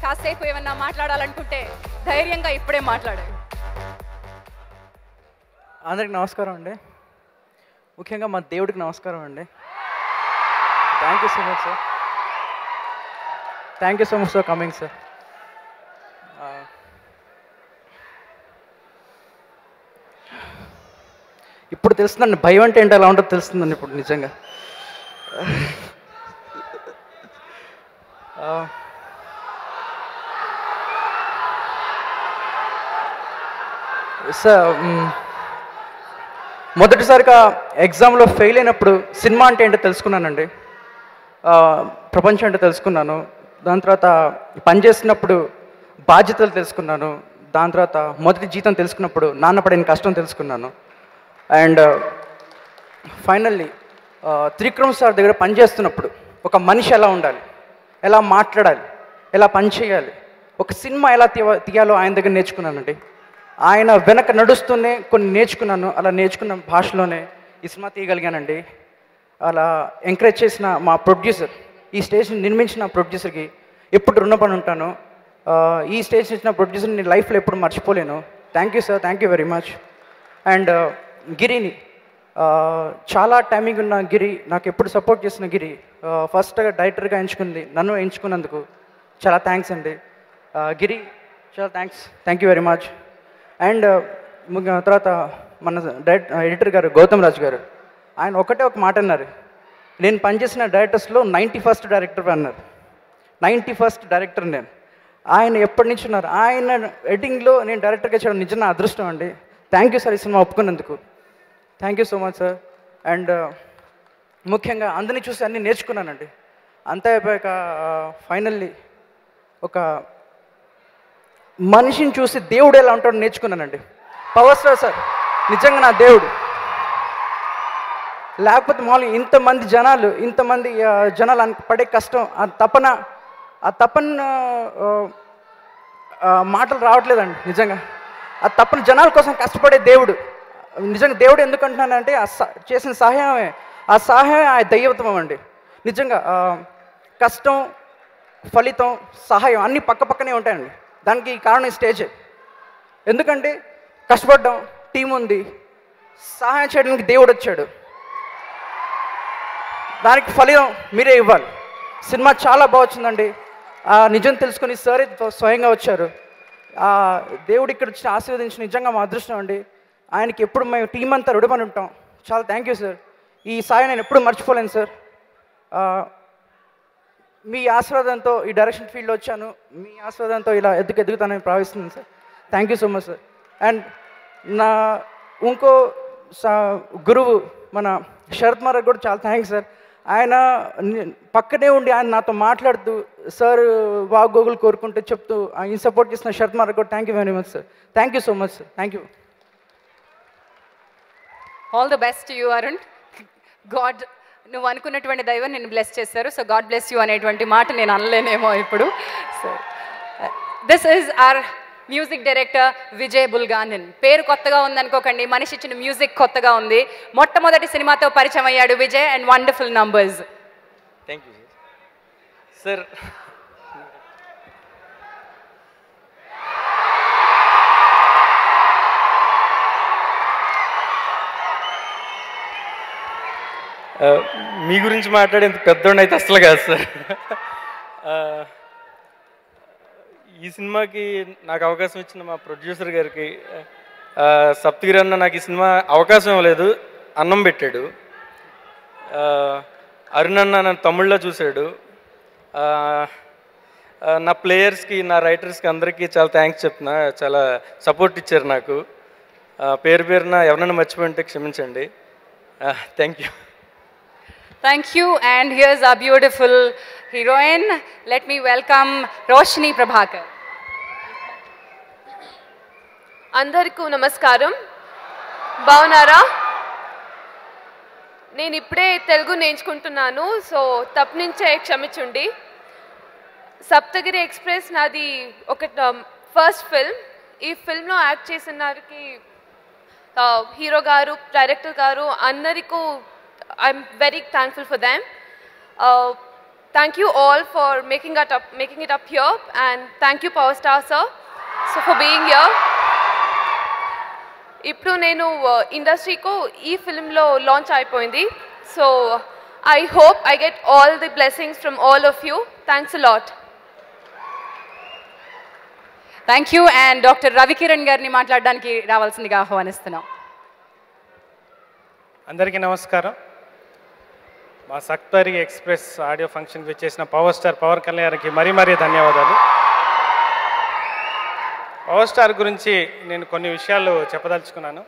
కాసేపు ఏమన్నా మాట్లాడాలనుకుంటే ధైర్యంగా ఇప్పుడే మాట్లాడారు. అందరికి నమస్కారం అండి, ముఖ్యంగా మా దేవుడికి నమస్కారం అండి. Thank you so much sir, thank you so much for coming sir. ఇప్పుడు తెలుస్తుందండి భయం అంటే ఏంటో ఎలా ఉంటుందో తెలుస్తుందండి ఇప్పుడు నిజంగా. సార్ మొదటిసారిగా ఎగ్జామ్లో ఫెయిల్ అయినప్పుడు సినిమా అంటే ఏంటో తెలుసుకున్నానండి, ప్రపంచం అంటే తెలుసుకున్నాను. దాని తర్వాత పనిచేస్తున్నప్పుడు బాధ్యతలు తెలుసుకున్నాను. దాని తర్వాత మొదటి జీతం తెలుసుకున్నప్పుడు నాన్న పడిన కష్టం తెలుసుకున్నాను. అండ్ ఫైనల్లీ త్రివిక్రమ్ సార్ దగ్గర పనిచేస్తున్నప్పుడు ఒక మనిషి ఎలా ఉండాలి, ఎలా మాట్లాడాలి, ఎలా పని చేయాలి, ఒక సినిమా ఎలా తీయాలో ఆయన దగ్గర నేర్చుకున్నానండి. ఆయన వెనక నడుస్తూనే కొన్ని నేర్చుకున్నాను. అలా నేర్చుకున్న భాషలోనే ఈ సినిమా తీయగలిగానండి. అలా ఎంకరేజ్ చేసిన మా ప్రొడ్యూసర్, ఈ స్టేజ్ని నిర్మించిన ప్రొడ్యూసర్కి ఎప్పుడు రుణపడి ఉంటాను. ఈ స్టేజ్ ఇచ్చిన ప్రొడ్యూసర్ని నేను లైఫ్లో ఎప్పుడు మర్చిపోలేను. Thank you sir, thank you very much. And గిరిని, చాలా టైమింగ్ ఉన్న గిరి, నాకు ఎప్పుడు సపోర్ట్ చేసిన గిరి, ఫస్ట్గా డైరెక్టర్గా ఎంచుకుంది, నన్ను ఎంచుకున్నందుకు చాలా థ్యాంక్స్ అండి. గిరి, చాలా thanks, thank you very much. And తర్వాత మన ఎడిటర్ గారు గౌతమ్ రాజు గారు, ఆయన ఒకటే ఒక మాట అన్నారు, నేను పనిచేసిన డైరెక్టర్స్లో 91st డైరెక్టర్ అన్నారు. 91st డైరెక్టర్ నేను. ఆయన ఎప్పటి నుంచి ఉన్నారు, ఆయన ఎడిటింగ్లో నేను డైరెక్టర్గా చేయడం నిజంగా అదృష్టం అండి. థ్యాంక్ యూ సార్ ఈ సినిమా ఒప్పుకున్నందుకు. Thank you so much sir. And ముఖ్యంగా అందరినీ చూసి అన్నీ నేర్చుకున్నానండి. అంతా అయిపోయాక ఫైనల్లీ ఒక మనిషిని చూసి దేవుడు ఎలా ఉంటాడో నేర్చుకున్నానండి. పవర్ స్టార్ సార్ నిజంగా నా దేవుడు. లేకపోతే మామూలుగా ఇంతమంది జనాలు పడే కష్టం, ఆ తపన మాటలు రావట్లేదండి. నిజంగా ఆ తపన జనాల కోసం కష్టపడే దేవుడు. నిజంగా దేవుడు ఎందుకంటున్నానంటే చేసిన సహాయమే, ఆ సహాయం ఆ దైవత్వం అండి. నిజంగా కష్టం, ఫలితం, సహాయం అన్నీ పక్కనే ఉంటాయండి. దానికి కారణం ఈ స్టేజ్. ఎందుకంటే కష్టపడ్డాం, టీం ఉంది, సహాయం చేయడానికి దేవుడు వచ్చాడు. దానికి ఫలితం మీరే ఇవ్వాలి. సినిమా చాలా బాగా వచ్చిందండి. నిజం తెలుసుకుని సార్ స్వయంగా వచ్చారు. దేవుడు ఇక్కడ వచ్చి ఆశీర్వదించి నిజంగా మా అదృష్టం అండి. ఆయనకి ఎప్పుడు మేము టీం అంతా రుణపడి ఉంటాం. చాలా థ్యాంక్ యూ సార్. ఈ సాయం నేను ఎప్పుడు మర్చిపోలేను సార్. మీ ఆశీర్వాదంతో ఈ డైరెక్షన్ ఫీల్డ్లో వచ్చాను. మీ ఆశీర్వాదంతో ఇలా ఎదుగుతానని భావిస్తున్నాను sir. Thank you so much sir. And నా ఇంకో గురువు మన శరత్ మరక్ కూడా చాలా థ్యాంక్స్ సార్. ఆయన పక్కనే ఉండి ఆయన నాతో మాట్లాడుతూ సార్ వాగోగులు కోరుకుంటూ చెప్తూ ఆయన సపోర్ట్ చేసిన శరత్ మరక్ కూడా thank you very much sir. Thank you so much sir. Thank you. All the best you Arun. God నువ్వు అనుకున్నటువంటి దైవం నిన్ను బ్లెస్ చేశారు. సో గాడ్ బ్లెస్ యూ అనేటువంటి మాట నేను అనలేనేమో ఇప్పుడు. So this is our music director Vijay Bulganin. పేరు కొత్తగా ఉందనుకోకండి, మనిషి ఇచ్చిన మ్యూజిక్ కొత్తగా ఉంది. మొట్టమొదటి సినిమాతో పరిచయం అయ్యాడు Vijay and wonderful numbers. Thank you sir. మీ గురించి మాట్లాడేంత పెద్దోడిని అయితే అసలు కాదు సార్. ఈ సినిమాకి నాకు అవకాశం ఇచ్చిన మా ప్రొడ్యూసర్ గారికి, సప్తగిరి అన్న నాకు ఈ సినిమా అవకాశం ఇవ్వలేదు, అన్నం పెట్టాడు. అరుణ్ అన్న నన్ను తమిళ్లో చూశాడు. నా ప్లేయర్స్కి, నా రైటర్స్కి అందరికీ చాలా థ్యాంక్స్ చెప్తున్నా. చాలా సపోర్ట్ ఇచ్చారు నాకు. పేరున ఎవరైనా మర్చిపోయింటే క్షమించండి. Thank you. Thank you, and here's our beautiful heroine. Let me welcome Roshni Prabhakar. అందరికీ నమస్కారం. బాగున్నారా? నేను ఇప్పుడే తెలుగు నేర్చుకుంటున్నాను, సో తప్పనించే క్షమించండి. సప్తగిరి ఎక్స్ప్రెస్ నాది ఒక ఫస్ట్ ఫిల్మ్. ఈ ఫిల్మ్లో యాక్ట్ చేసిన వారికి హీరో గారు, డైరెక్టర్ గారు అందరికీ I'm very thankful for them. Thank you all for making it up here, and thank you Power Star sir for being here. ఇప్పుడు నేను ఇండస్ట్రీకు ఈ ఫిల్మ్లో లాంచ్ అయిపోయింది. So I hope I get all the blessings from all of you. Thanks a lot. Thank you, and Dr. Ravi Kiran గారిని మాట్లాడడానికి రావాల్సిందిగా ఆహ్వానిస్తున్నాం. అందరికీ నమస్కారం. మా సప్తగిరి ఎక్స్ప్రెస్ ఆడియో ఫంక్షన్కి వచ్చేసిన పవర్ స్టార్ పవన్ కళ్యాణ్ గారికి మరీ ధన్యవాదాలు. పవర్ స్టార్ గురించి నేను కొన్ని విషయాలు చెప్పదలుచుకున్నాను.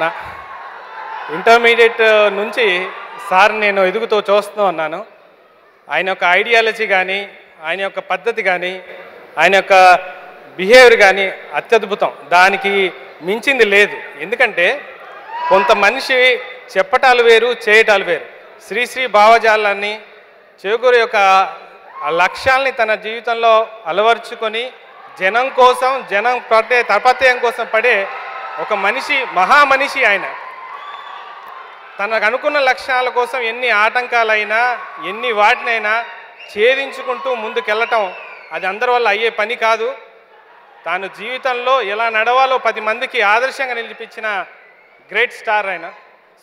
నా ఇంటర్మీడియట్ నుంచి సార్ నేను ఎదుగుతూ చూస్తూ ఉన్నాను. ఆయన యొక్క ఐడియాలజీ కానీ, ఆయన యొక్క పద్ధతి కానీ, ఆయన యొక్క బిహేవియర్ కానీ అత్యద్భుతం. దానికి మించింది లేదు. ఎందుకంటే కొంత మనిషి చెప్పటాలు వేరు, చేయటాలు వేరు. శ్రీశ్రీ భావజాలాన్ని, చేకూరు యొక్క లక్ష్యాల్ని తన జీవితంలో అలవర్చుకొని జనం కోసం, జనం పడే తపత్యం కోసం పడే ఒక మనిషి, మహామనిషి ఆయన. తనకు అనుకున్న లక్ష్యాల కోసం ఎన్ని ఆటంకాలైనా, ఎన్ని వాటినైనా ఛేదించుకుంటూ ముందుకెళ్ళటం అది అందరి వల్ల అయ్యే పని కాదు. తాను జీవితంలో ఎలా నడవాలో 10 మందికి ఆదర్శంగా నిలిపించిన గ్రేట్ స్టార్ ఆయన.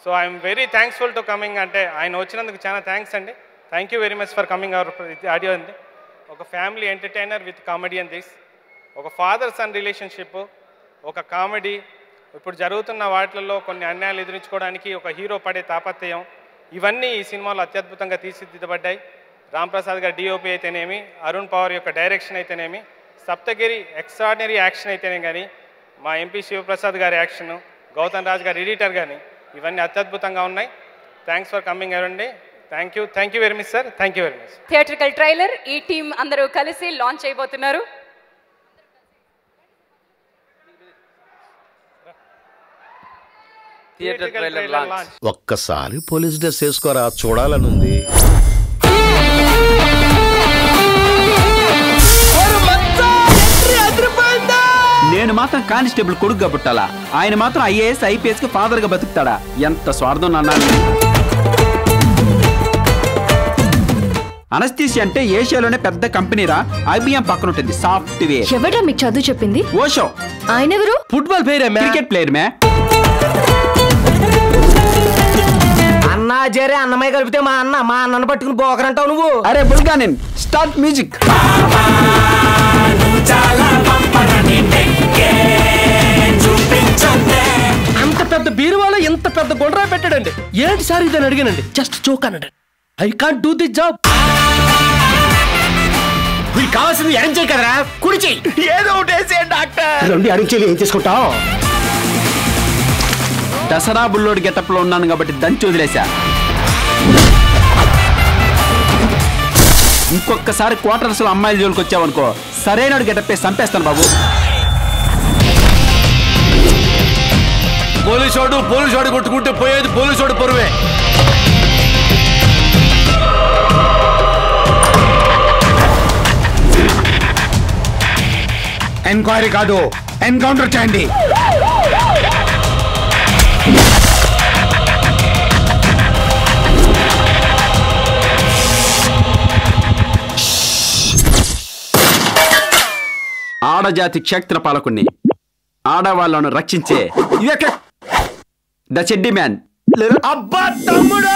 So I'm very thankful to coming. అంటే ఆయన వచ్చినందుకు చాలా థ్యాంక్స్ అండి. Thank you very much for coming our audio అండి. ఒక family entertainer with comedy and this, ఒక ఫాదర్ సన్ రిలేషన్షిప్, ఒక కామెడీ, ఇప్పుడు జరుగుతున్న వాటిల్లో కొన్ని అన్యాయాలు ఎదురించుకోవడానికి ఒక హీరో పడే తాపత్రయం, ఇవన్నీ ఈ సినిమాలో అత్యద్భుతంగా తీర్చిదిద్దబడ్డాయి. రాంప్రసాద్ గారి డిఓపి అయితేనేమి, అరుణ్ పవర్ యొక్క డైరెక్షన్ అయితేనేమి, సప్తగిరి ఎక్స్ట్రాడినరీ యాక్షన్ అయితేనే కానీ, మా ఎంపీ శివప్రసాద్ గారి యాక్షను, గౌతమ్ రాజ్ గారి ఎడిటర్ కానీ ఇవన్నీ అత్యద్భుతంగా ఉన్నాయి. థ్యాంక్స్ ఫర్ కమింగ్ ఎవరండి. Thank you very much sir. Thank you very much. Theatrical trailer ఈ టీం అందరూ కలిసి లాంచ్ అయిపోతున్నారు. ఒక్కసారి పోలీస్ డ్రెస్ వేసుకోరా, చూడాలనుంది. నేను మాత్రం కానిస్టేబుల్ కొడుకుగా పుట్టాలా, ఆయన మాత్రం ఐఏఎస్ ఐపీఎస్ కి ఫాదర్ గా బతుకుతాడా? ఎంత స్వార్థం నాన్న. అనస్థీసియా అంటే ఏషియాలోనే పెద్ద కంపెనీరా, ఐబిఎం పక్కన ఉంటుంది సాఫ్ట్వేర్. ఎవడా మీకు చదువు చెప్పింది? ఓషో. ఆయన ఎవరు? ఫుట్బాల్ ప్లేయర్, క్రికెట్ ప్లేయర్ మే. అన్నా జరే అన్నమయ్య కలిపితే మా అన్నను పట్టుకుని పోకరంటావు నువ్వు. అరే బుల్గా నేను స్టార్ట్ మ్యూజిక్. అంత పెద్ద బీరువాలో ఎంత పెద్ద గుండ్రా పెట్టాడండి. ఏంటి సార్ ఇదని అడిగానండి. జస్ట్ చోక్ అన్నాడు. I can't do the job. వీళ్ళు కావాల్సింది అరేంజ్ చేయి కదరా, కుడి చెయ్యి. ఏదో ఒకటి వేసేయండి డాక్టర్. రెండు అరేంజ్ చేయాలి, ఏం చేసుకుంటావు? దసరా బుల్లోడి గెటప్ లో ఉన్నాను కాబట్టి దంచి వదిలేశా. ఇంకొకసారి క్వార్టర్స్ లో అమ్మాయిల జోలికి వచ్చావనుకో, సరైన గెటప్ చంపేస్తాను బాబు. పోలీసోడు కొట్టుకుంటే పోయేది పోలీసోడు పొరువే. ఎంక్వైరీ కాదు, ఎన్కౌంటర్ చేయండి. ఆడజాతి క్షేత్ర పాలకుణ్ణి, ఆడవాళ్లను రక్షించే ద చెడ్డి మ్యాన్. అబ్బా తమ్ముడు.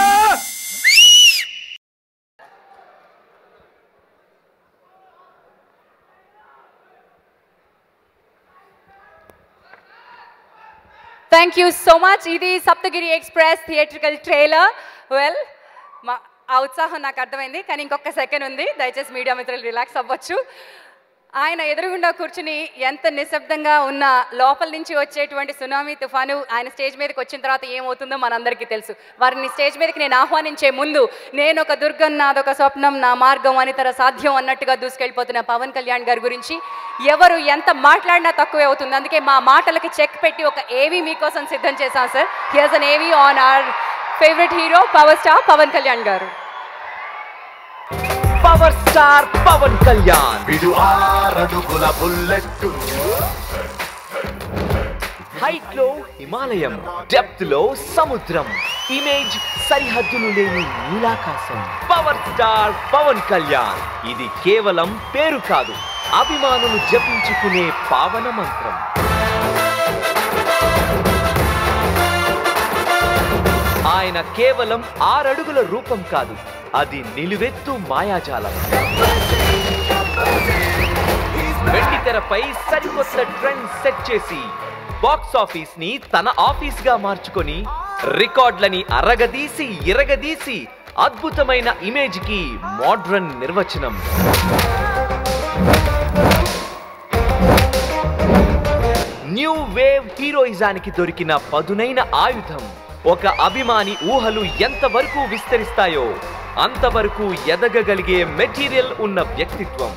Thank you so much. ఇది Saptagiri express theatrical trailer. Well, ఆ ఉత్సాహం నాకు అర్థమైంది, కానీ ఇంకొక సెకండ్ ఉంది. దయచేసి మీడియా మిత్రులు రిలాక్స్ అవ్వచ్చు. ఆయన ఎదురుగుండా కూర్చుని ఎంత నిశ్శబ్దంగా ఉన్న లోపల నుంచి వచ్చేటువంటి సునామీ తుఫాను ఆయన స్టేజ్ మీదకి వచ్చిన తర్వాత ఏమవుతుందో మనందరికీ తెలుసు. వారిని స్టేజ్ మీదకి నేను ఆహ్వానించే ముందు నేను ఒక దుర్గం, నాదొక స్వప్నం, నా మార్గం అనితర సాధ్యం అన్నట్టుగా దూసుకెళ్ళిపోతున్న పవన్ కళ్యాణ్ గారి గురించి ఎవరు ఎంత మాట్లాడినా తక్కువే అవుతుంది. అందుకే మా మాటలకి చెక్ పెట్టి ఒక ఏవీ మీకోసం సిద్ధం చేశాం sir. Here's an AV on our favourite hero power star Pawan Kalyan గారు. Power star Pawan Kalyan. విడు 6 అడుగుల బుల్లెట్, హైట్ లో హిమాలయం, డెప్త్ లో సముద్రం, ఇమేజ్ సరిహద్దులు లేని నీలాకాశం. Power star Pawan Kalyan. ఇది కేవలం పేరు కాదు, అభిమానులు జపించుకునే పావన మంత్రం. ఆయన కేవలం 6 అడుగుల రూపం కాదు, అది నిలువెత్తు మాయాజాలం. వెండి తెరపై సరికొత్త ట్రెండ్ సెట్ చేసి బాక్స్ ఆఫీస్ ని తన ఆఫీస్ గా మార్చుకొని రికార్డులని అరగదీసి ఇరగదీసి అద్భుతమైన ఇమేజ్ కి మోడ్రన్ నిర్వచనం. న్యూ వేవ్ హీరోయిజానికి దొరికిన పదునైన ఆయుధం. ఒక అభిమాని ఊహలు ఎంతవరకు విస్తరిస్తాయో అంతవరకు ఎదగగలిగే మెటీరియల్ ఉన్న వ్యక్తిత్వం.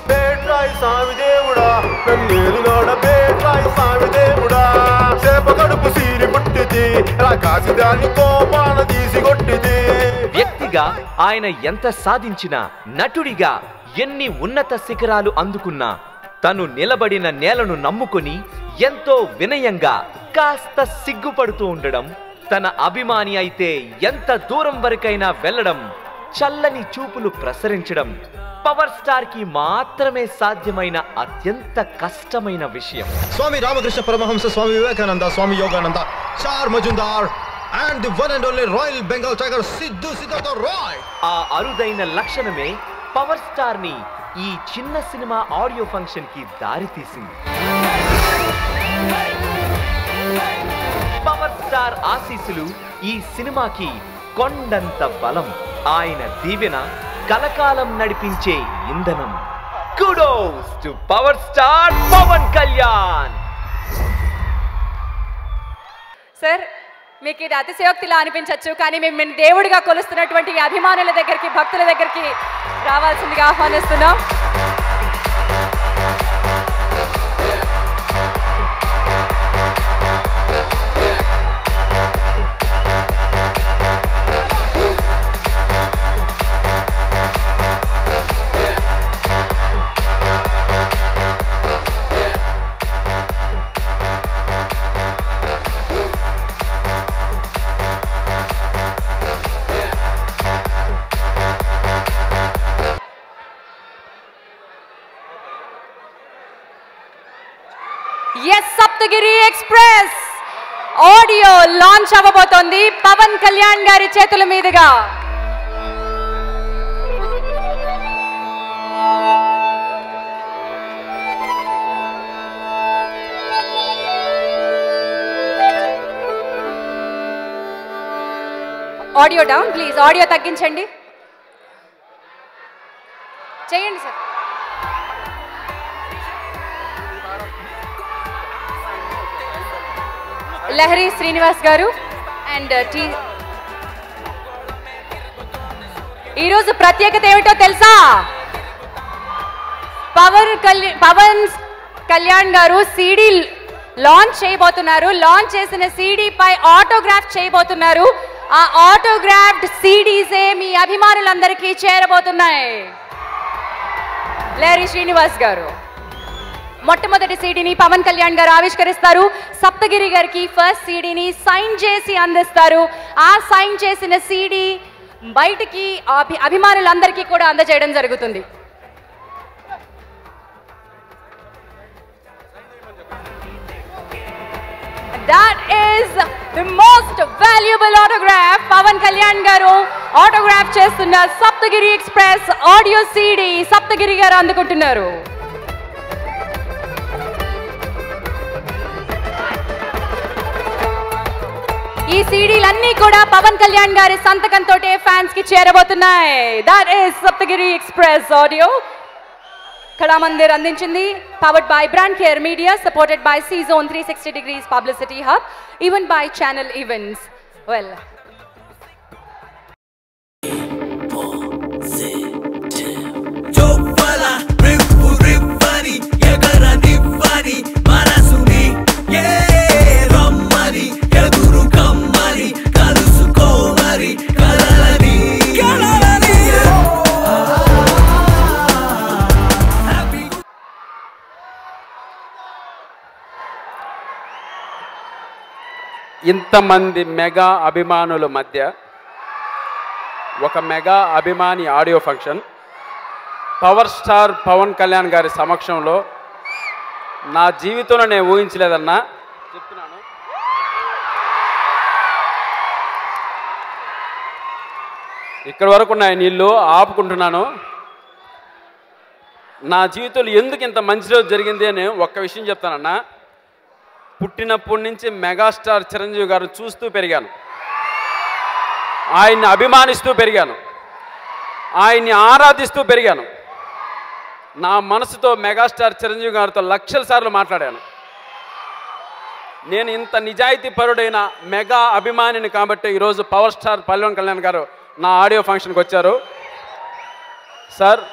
వ్యక్తిగా ఆయన ఎంత సాధించినా, నటుడిగా ఎన్ని ఉన్నత శిఖరాలు అందుకున్నా, తను నిలబడిన నేలను నమ్ముకొని ఎంతో వినయంగా కాస్త సిగ్గుపడుతూ ఉండడం, తన అభిమాని అయితే ఎంత దూరం వరకైనా వెళ్ళడం, చల్లని చూపులు ప్రసరించడం పవర్ స్టార్ కి మాత్రమే సాధ్యమైన అత్యంత కష్టమైన విషయం. Swami Ramakrishna Paramahamsa, Swami Vivekananda, Swami Yogananda, Charu Majumdar and the one and only royal Bengal tiger Siddhu Siddhartha Roy. ఆ అరుదైన లక్షణమే పవర్ స్టార్ ని ఈ చిన్న సినిమా ఆడియో ఫంక్షన్ కి దారి తీసింది. పవర్ స్టార్ ఆశీస్సులు ఈ సినిమాకి కొండంత బలం. ఆయన దీవెన కలకాలం నడిపించే ఇంధనం. Kudos to power star Pawan Kalyan. Sir మీకు ఇది అతిశయోక్తిలా అనిపించవచ్చు, కానీ మేము దేవుడిగా కొలుస్తున్నటువంటి అభిమానుల దగ్గరికి, భక్తుల దగ్గరికి రావాల్సిందిగా ఆహ్వానిస్తున్నాం. Yes, Saptagiri express audio launch అవ్వబోతోంది పవన్ కళ్యాణ్ గారి చేతుల మీదుగా. ఆడియో డౌన్ ప్లీజ్, ఆడియో తగ్గించండి. చేయండి సార్. లహరి శ్రీనివాస్ గారు అండ్ ఈరోజు ప్రత్యేకత ఏమిటో తెలుసా? పవన్ కళ్యాణ్ గారు సీడీ లాంచ్ చేయబోతున్నారు. లాంచ్ చేసిన సీడీ పై ఆటోగ్రాఫ్ చేయబోతున్నారు. ఆ ఆటోగ్రాఫ్డ్ సీడీసే మీ అభిమానులందరికీ చేరబోతున్నాయి. లహరి శ్రీనివాస్ గారు మొట్టమొదటి సీడీని పవన్ కళ్యాణ్ గారు ఆవిష్కరిస్తారు. సప్తగిరి గారికి ఫస్ట్ సీడీని సైన్ చేసి అందిస్తారు. ఆ సైన్ చేసిన సీడీ బయటికి అభిమానులందరికీ కూడా అందజేయడం జరుగుతుంది. That is the most valuable autograph. Pawan Kalyan గారు ఆటోగ్రాఫ్ చేస్తున్న Saptagiri express audio CD Saptagiri గారు అందుకుంటున్నారు. ఈ సీడీలన్నీ కూడా పవన్ కళ్యాణ్ గారి సంతకంతో ఫ్యాన్స్ కి చేరబోతున్నాయి. That is Saptagiri express audio. Kalamandir అందించింది. Powered by brand care media, supported by C Zone 360 degrees Publicity Hub, even by Channel Events. Well, ఇంతమంది మెగా అభిమానుల మధ్య ఒక మెగా అభిమాని audio function power star Pawan Kalyan గారి సమక్షంలో నా జీవితంలో నేను ఊహించలేదన్నా. చెప్తున్నాను, ఇక్కడి వరకు నా నీళ్ళు ఆపుకుంటున్నాను. నా జీవితంలో ఎందుకు ఇంత మంచి రోజు జరిగింది అని ఒక్క విషయం చెప్తానన్నా. పుట్టినప్పటి నుంచి మెగాస్టార్ చిరంజీవి గారు చూస్తూ పెరిగాను, ఆయన్ని అభిమానిస్తూ పెరిగాను, ఆయన్ని ఆరాధిస్తూ పెరిగాను. నా మనసుతో మెగాస్టార్ చిరంజీవి గారితో లక్షల సార్లు మాట్లాడాను. నేను ఇంత నిజాయితీ పరుడైన మెగా అభిమానిని కాబట్టి ఈరోజు పవర్ స్టార్ పవన్ కళ్యాణ్ గారు నా ఆడియో ఫంక్షన్కి వచ్చారు. సార్,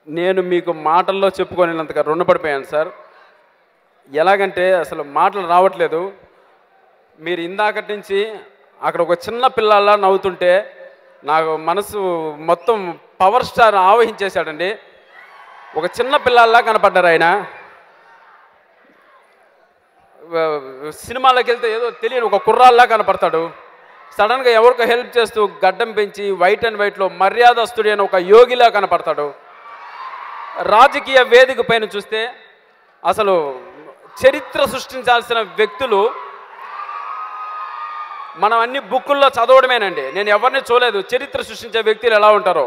నేను మీకు మాటల్లో చెప్పుకోలేనంతగా రుణపడిపోయాను సార్. ఎలాగంటే అసలు మాటలు రావట్లేదు. మీరు ఇందాకటి నుంచి అక్కడ ఒక చిన్న పిల్లల్లా నవ్వుతుంటే నాకు మనసు మొత్తం పవర్ స్టార్ ఆవహించేశాడండి. ఒక చిన్న పిల్లల్లా కనపడ్డారు ఆయన. సినిమాలోకి వెళ్తే ఏదో తెలియని ఒక కుర్రాల్లా కనపడతాడు. సడన్గా ఎవరికో హెల్ప్ చేస్తూ గడ్డం పెంచి వైట్ అండ్ వైట్లో మర్యాదస్తుడి అని ఒక యోగిలా కనపడతాడు. రాజకీయ వేదిక పైన చూస్తే అసలు చరిత్ర సృష్టించాల్సిన వ్యక్తులు మనం అన్ని బుక్కుల్లో చదవడమేనండి. నేను ఎవరిని చూడలేదు చరిత్ర సృష్టించే వ్యక్తులు ఎలా ఉంటారో.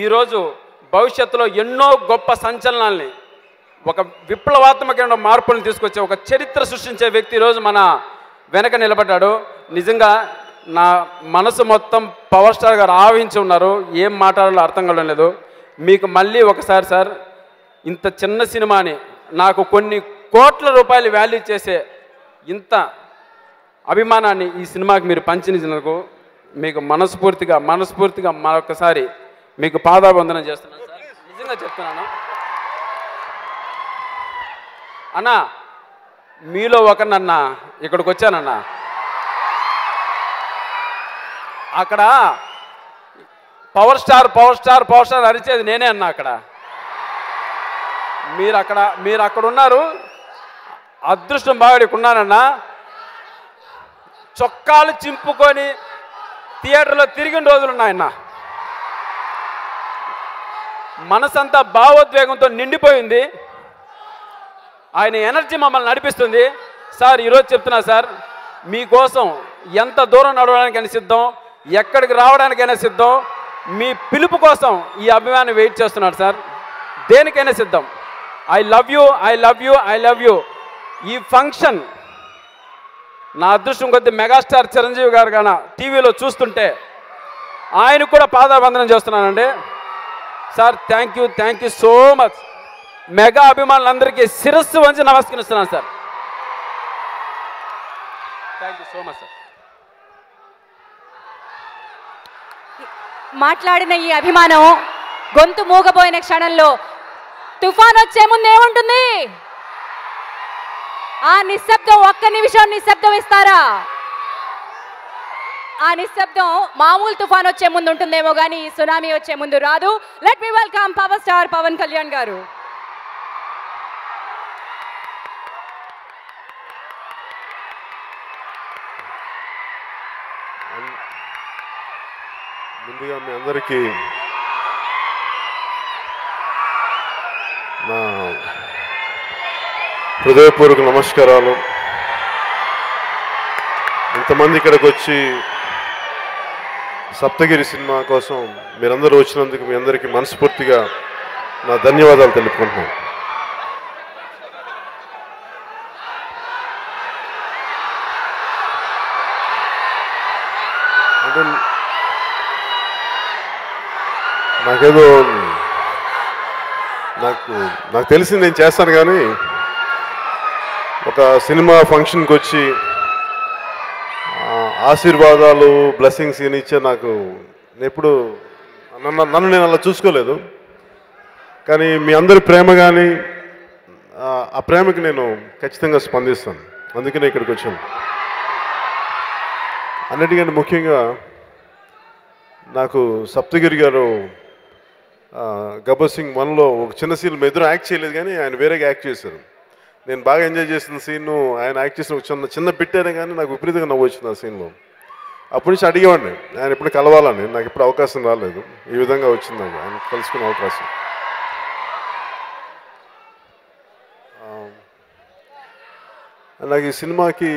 ఈరోజు భవిష్యత్తులో ఎన్నో గొప్ప సంచలనాల్ని, ఒక విప్లవాత్మకమైన మార్పులను తీసుకొచ్చే ఒక చరిత్ర సృష్టించే వ్యక్తి ఈరోజు మన వెనక నిలబడ్డాడు. నిజంగా నా మనసు మొత్తం పవర్ స్టార్ గారు ఆవహించి ఉన్నారు. ఏం మాట్లాడాలో అర్థం కావడం లేదు. మీకు మళ్ళీ ఒకసారి సార్, ఇంత చిన్న సినిమాని నాకు కొన్ని కోట్ల రూపాయలు వాల్యూ చేసే ఇంత అభిమానాన్ని ఈ సినిమాకి మీరు పంచినందుకు మీకు మనస్ఫూర్తిగా మరొకసారి మీకు పాదాబంధనం చేస్తున్నాను సార్. నిజంగా చెప్తున్నాను అన్నా, మీలో ఒకనన్నా ఇక్కడికి వచ్చానన్నా, అక్కడ పవర్ స్టార్ అరిచేది నేనే అన్నా. అక్కడ మీరు అక్కడ ఉన్నారు. అదృష్టం బాగా ఉన్నానన్నా. చొక్కాలు చింపుకొని థియేటర్లో తిరిగిన రోజులు ఉన్నాయన్నా. మనసంతా భావోద్వేగంతో నిండిపోయింది. ఆయన ఎనర్జీ మమ్మల్ని నడిపిస్తుంది. సార్ ఈరోజు చెప్తున్నా సార్, మీకోసం ఎంత దూరం నడవడానికైనా సిద్ధం, ఎక్కడికి రావడానికైనా సిద్ధం. మీ పిలుపు కోసం ఈ అభిమాని వెయిట్ చేస్తున్నాడు సార్. దేనికైనా సిద్ధం. I love you. ఈ ఫంక్షన్ నా అదృష్టం కొద్ది మెగాస్టార్ చిరంజీవి గారు గాన టీవీలో చూస్తుంటే ఆయన కూడా పాదాబంధనం చేస్తున్నానండి. Sir thank you so much. Mega అభిమానులందరికీ శిరస్సు వంచి నమస్కరిస్తున్నాను sir. Thank you so much sir. మాట్లాడిన ఈ అభిమానం గొంతు మూగపోయిన క్షణంలో తుఫాన్ వచ్చే ముందు ఏముంటుంది? ఆ నిశ్శబ్దం, ఒక్క నిమిషం నిశ్శబ్దం ఇస్తారా? ఆ నిశ్శబ్దం మామూలు తుఫాన్ వచ్చే ముందు ఉంటుందేమో కానీ సునామీ వచ్చే ముందు రాదు. Let me welcome power star Pawan Kalyan గారు. ముందుగా మీ అందరికీ నా హృదయపూర్వక నమస్కారాలు. ఇంతమంది ఇక్కడికి వచ్చి సప్తగిరి సినిమా కోసం మీరందరూ వచ్చినందుకు మీ అందరికీ మనస్ఫూర్తిగా నా ధన్యవాదాలు తెలుపుకుంటున్నాను. అంటే నాకేదో నాకు తెలిసింది నేను చేస్తాను, కానీ ఒక సినిమా ఫంక్షన్కి వచ్చి ఆశీర్వాదాలు బ్లెస్సింగ్స్ ఇచ్చే నాకు ఎప్పుడు నన్ను నేను అలా చూసుకోలేదు. కానీ మీ అందరి ప్రేమ కానీ ఆ ప్రేమకి నేను ఖచ్చితంగా స్పందిస్తాను. అందుకనే ఇక్కడికి వచ్చాను. అన్నిటికంటే ముఖ్యంగా నాకు సప్తగిరి గారు గబ్బర్ సింగ్ 1లో ఒక చిన్న సీన్ ఎదురు యాక్ట్ చేయలేదు, కానీ ఆయన వేరేగా యాక్ట్ చేశారు. నేను బాగా ఎంజాయ్ చేసిన సీన్ను ఆయన యాక్ట్ చేసిన ఒక చిన్న బిట్టైనా కానీ నాకు విపరీతంగా నవ్వు వచ్చింది ఆ సీన్లో. అప్పటి నుంచి అడిగేవాడిని ఆయన ఎప్పుడు కలవాలని. నాకు ఎప్పుడు అవకాశం రాలేదు. ఈ విధంగా వచ్చింది నాకు ఆయన కలుసుకునే అవకాశం. నాకు ఈ సినిమాకి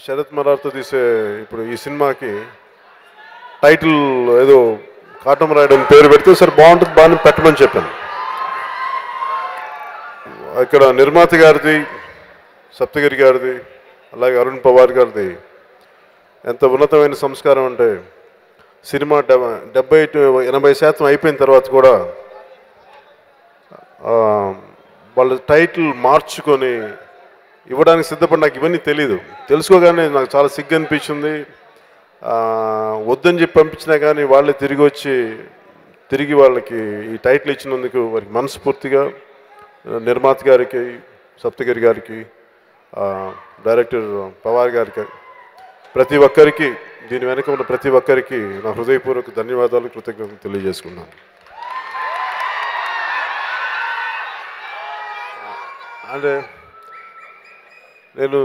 శరత్ మరార్తో తీసే ఇప్పుడు ఈ సినిమాకి టైటిల్ ఏదో కాటమరాయుడు పేరు పెడితే సరే బాగుంటుంది, బాగా పెట్టమని చెప్పాను. ఇక్కడ నిర్మాత గారిది, సప్తగిరి గారిది, అలాగే అరుణ్ పవార్ గారిది ఎంత ఉన్నతమైన సంస్కారం అంటే సినిమా 70-80% అయిపోయిన తర్వాత కూడా వాళ్ళ టైటిల్ మార్చుకొని ఇవ్వడానికి సిద్ధపడి నాకు ఇవన్నీ తెలీదు. తెలుసుకోగానే నాకు చాలా సిగ్గు అనిపించింది. వద్దని చెప్పి పంపించినా కానీ వాళ్ళే తిరిగి వాళ్ళకి ఈ టైటిల్ ఇచ్చినందుకు వారికి మనస్ఫూర్తిగా నిర్మాత గారికి, సప్తగిరి గారికి, డైరెక్టర్ పవార్ గారికి, ప్రతి ఒక్కరికి, దీని వెనక ఉన్న ప్రతి ఒక్కరికి నా హృదయపూర్వక ధన్యవాదాలు, కృతజ్ఞతలు తెలియజేసుకున్నాను. అంటే నేను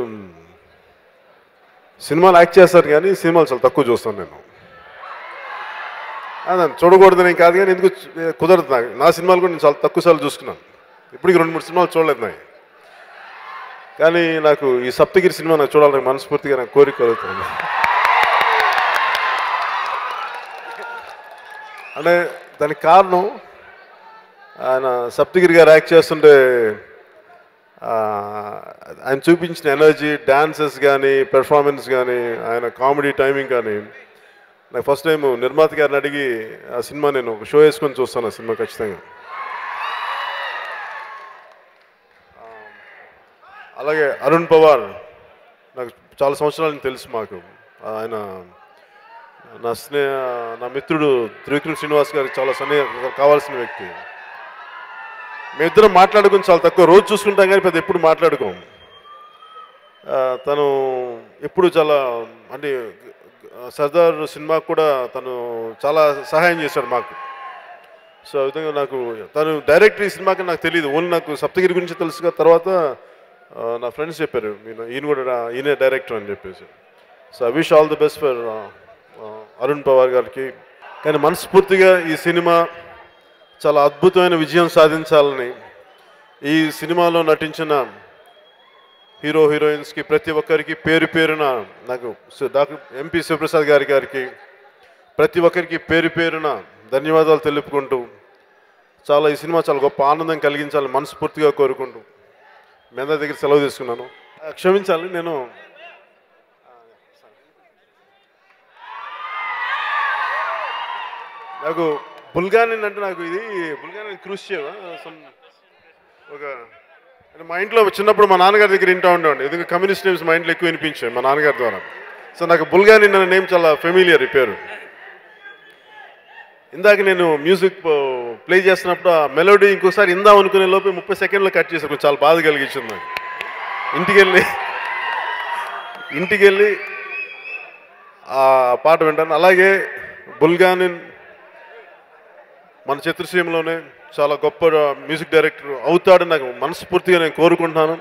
సినిమాలు యాక్ట్ చేస్తాను కానీ సినిమాలు చాలా తక్కువ చూస్తాను. నేను చూడకూడదని కాదు, కానీ ఎందుకు కుదరదు నాకు. నా సినిమాలు కూడా నేను చాలా తక్కువ సార్లు చూసుకున్నాను. ఇప్పటికి 2-3 సినిమాలు చూడలేదు నాకు. కానీ నాకు ఈ సప్తగిరి సినిమా నాకు చూడాలని మనస్ఫూర్తిగా నాకు కోరిక కలుగుతుంది. అంటే దానికి కారణం ఆయన సప్తగిరి గారు యాక్ట్ చేస్తుంటే ఆయన చూపించిన ఎనర్జీ, డాన్సెస్ కానీ, పెర్ఫార్మెన్స్ కానీ, ఆయన కామెడీ టైమింగ్ కానీ, నాకు ఫస్ట్ టైం నిర్మాత గారిని అడిగి ఆ సినిమా నేను ఒక షో వేసుకొని చూస్తాను. ఆ సినిమా ఖచ్చితంగా. అలాగే అరుణ్ పవార్ నాకు చాలా సంవత్సరాలు తెలుసు మాకు. ఆయన నా మిత్రుడు త్రివిక్రమ్ శ్రీనివాస్ గారికి చాలా కావాల్సిన వ్యక్తి. మేమిద్దరం మాట్లాడుకుని చాలా తక్కువ, రోజు చూసుకుంటాం కానీ పెద్ద ఎప్పుడు మాట్లాడుకోం. తను ఎప్పుడు చాలా అంటే సర్దార్ సినిమాకు కూడా తను చాలా సహాయం చేశాడు మాకు. సో ఆ విధంగా నాకు తను డైరెక్టర్ ఈ సినిమాకి నాకు తెలియదు, ఓన్లీ నాకు సప్తగిరి గురించి తెలుసుగా. తర్వాత నా ఫ్రెండ్స్ చెప్పారు ఈయనే డైరెక్టర్ అని చెప్పేసి. So I wish all the best for Arun Pawar గారికి. కానీ మనస్ఫూర్తిగా ఈ సినిమా చాలా అద్భుతమైన విజయం సాధించాలని, ఈ సినిమాలో నటించిన హీరో హీరోయిన్స్కి ప్రతి ఒక్కరికి పేరు పేరున నాకు డాక్టర్ ఎంపీ శివప్రసాద్ గారికి ప్రతి ఒక్కరికి పేరు పేరున ధన్యవాదాలు తెలుపుకుంటూ, ఈ సినిమా చాలా గొప్ప ఆనందం కలిగించాలని మనస్ఫూర్తిగా కోరుకుంటూ మీ అందరి దగ్గర సెలవు తీసుకున్నాను. క్షమించాలి, నేను నాకు బుల్గానిన్ అంటే నాకు ఇది బుల్గానిన్ క్రూషియల్ ఒక మా ఇంట్లో చిన్నప్పుడు మా నాన్నగారి దగ్గర వింటూ ఉండేవాడి. ఎందుకంటే కమ్యూనిస్ట్ నేమ్స్ మా ఇంట్లో ఎక్కువ వినిపించాయి మా నాన్నగారి ద్వారా. సో నాకు బుల్గానిన్ అనే నేమ్ చాలా ఫెమిలియర్ ఈ పేరు. ఇందాక నేను మ్యూజిక్ ప్లే చేస్తున్నప్పుడు ఆ మెలోడీ ఇంకోసారి ఇందాం అనుకునే లోపే 30 సెకండ్లో కట్ చేశాను. కొంచెం చాలా బాధ కలిగించింది నాకు. ఇంటికి వెళ్ళి ఆ పాట వింటాను. అలాగే బుల్గానిన్ మన చిత్రసీమలోనే చాలా గొప్ప మ్యూజిక్ డైరెక్టర్ అవుతాడని నాకు మనస్ఫూర్తిగా నేను కోరుకుంటున్నాను.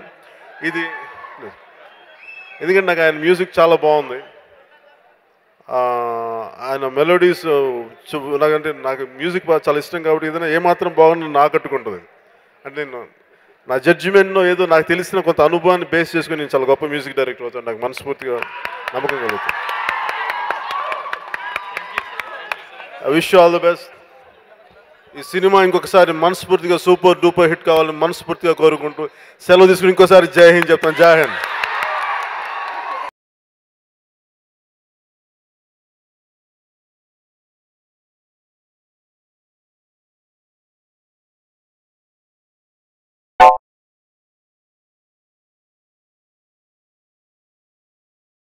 ఎందుకంటే నాకు ఆయన మ్యూజిక్ చాలా బాగుంది. ఆయన మెలోడీస్ నాకంటే నాకు మ్యూజిక్ చాలా ఇష్టం కాబట్టి ఏదైనా ఏమాత్రం బాగుంది నాకు ఆకట్టుకుంటుంది. అంటే నేను నా జడ్జిమెంట్లో ఏదో నాకు తెలిసిన కొంత అనుభవాన్ని బేస్ చేసుకుని నేను చాలా గొప్ప మ్యూజిక్ డైరెక్టర్ అవుతాను, నాకు మనస్ఫూర్తిగా నమ్మకం కలుగుతుంది. I wish you all the best. ఈ సినిమా ఇంకొకసారి మనస్ఫూర్తిగా సూపర్ డూపర్ హిట్ కావాలని మనస్ఫూర్తిగా కోరుకుంటూ సెలవు తీసుకుని ఇంకోసారి జై హింద్ చెప్తాను. జై హింద్.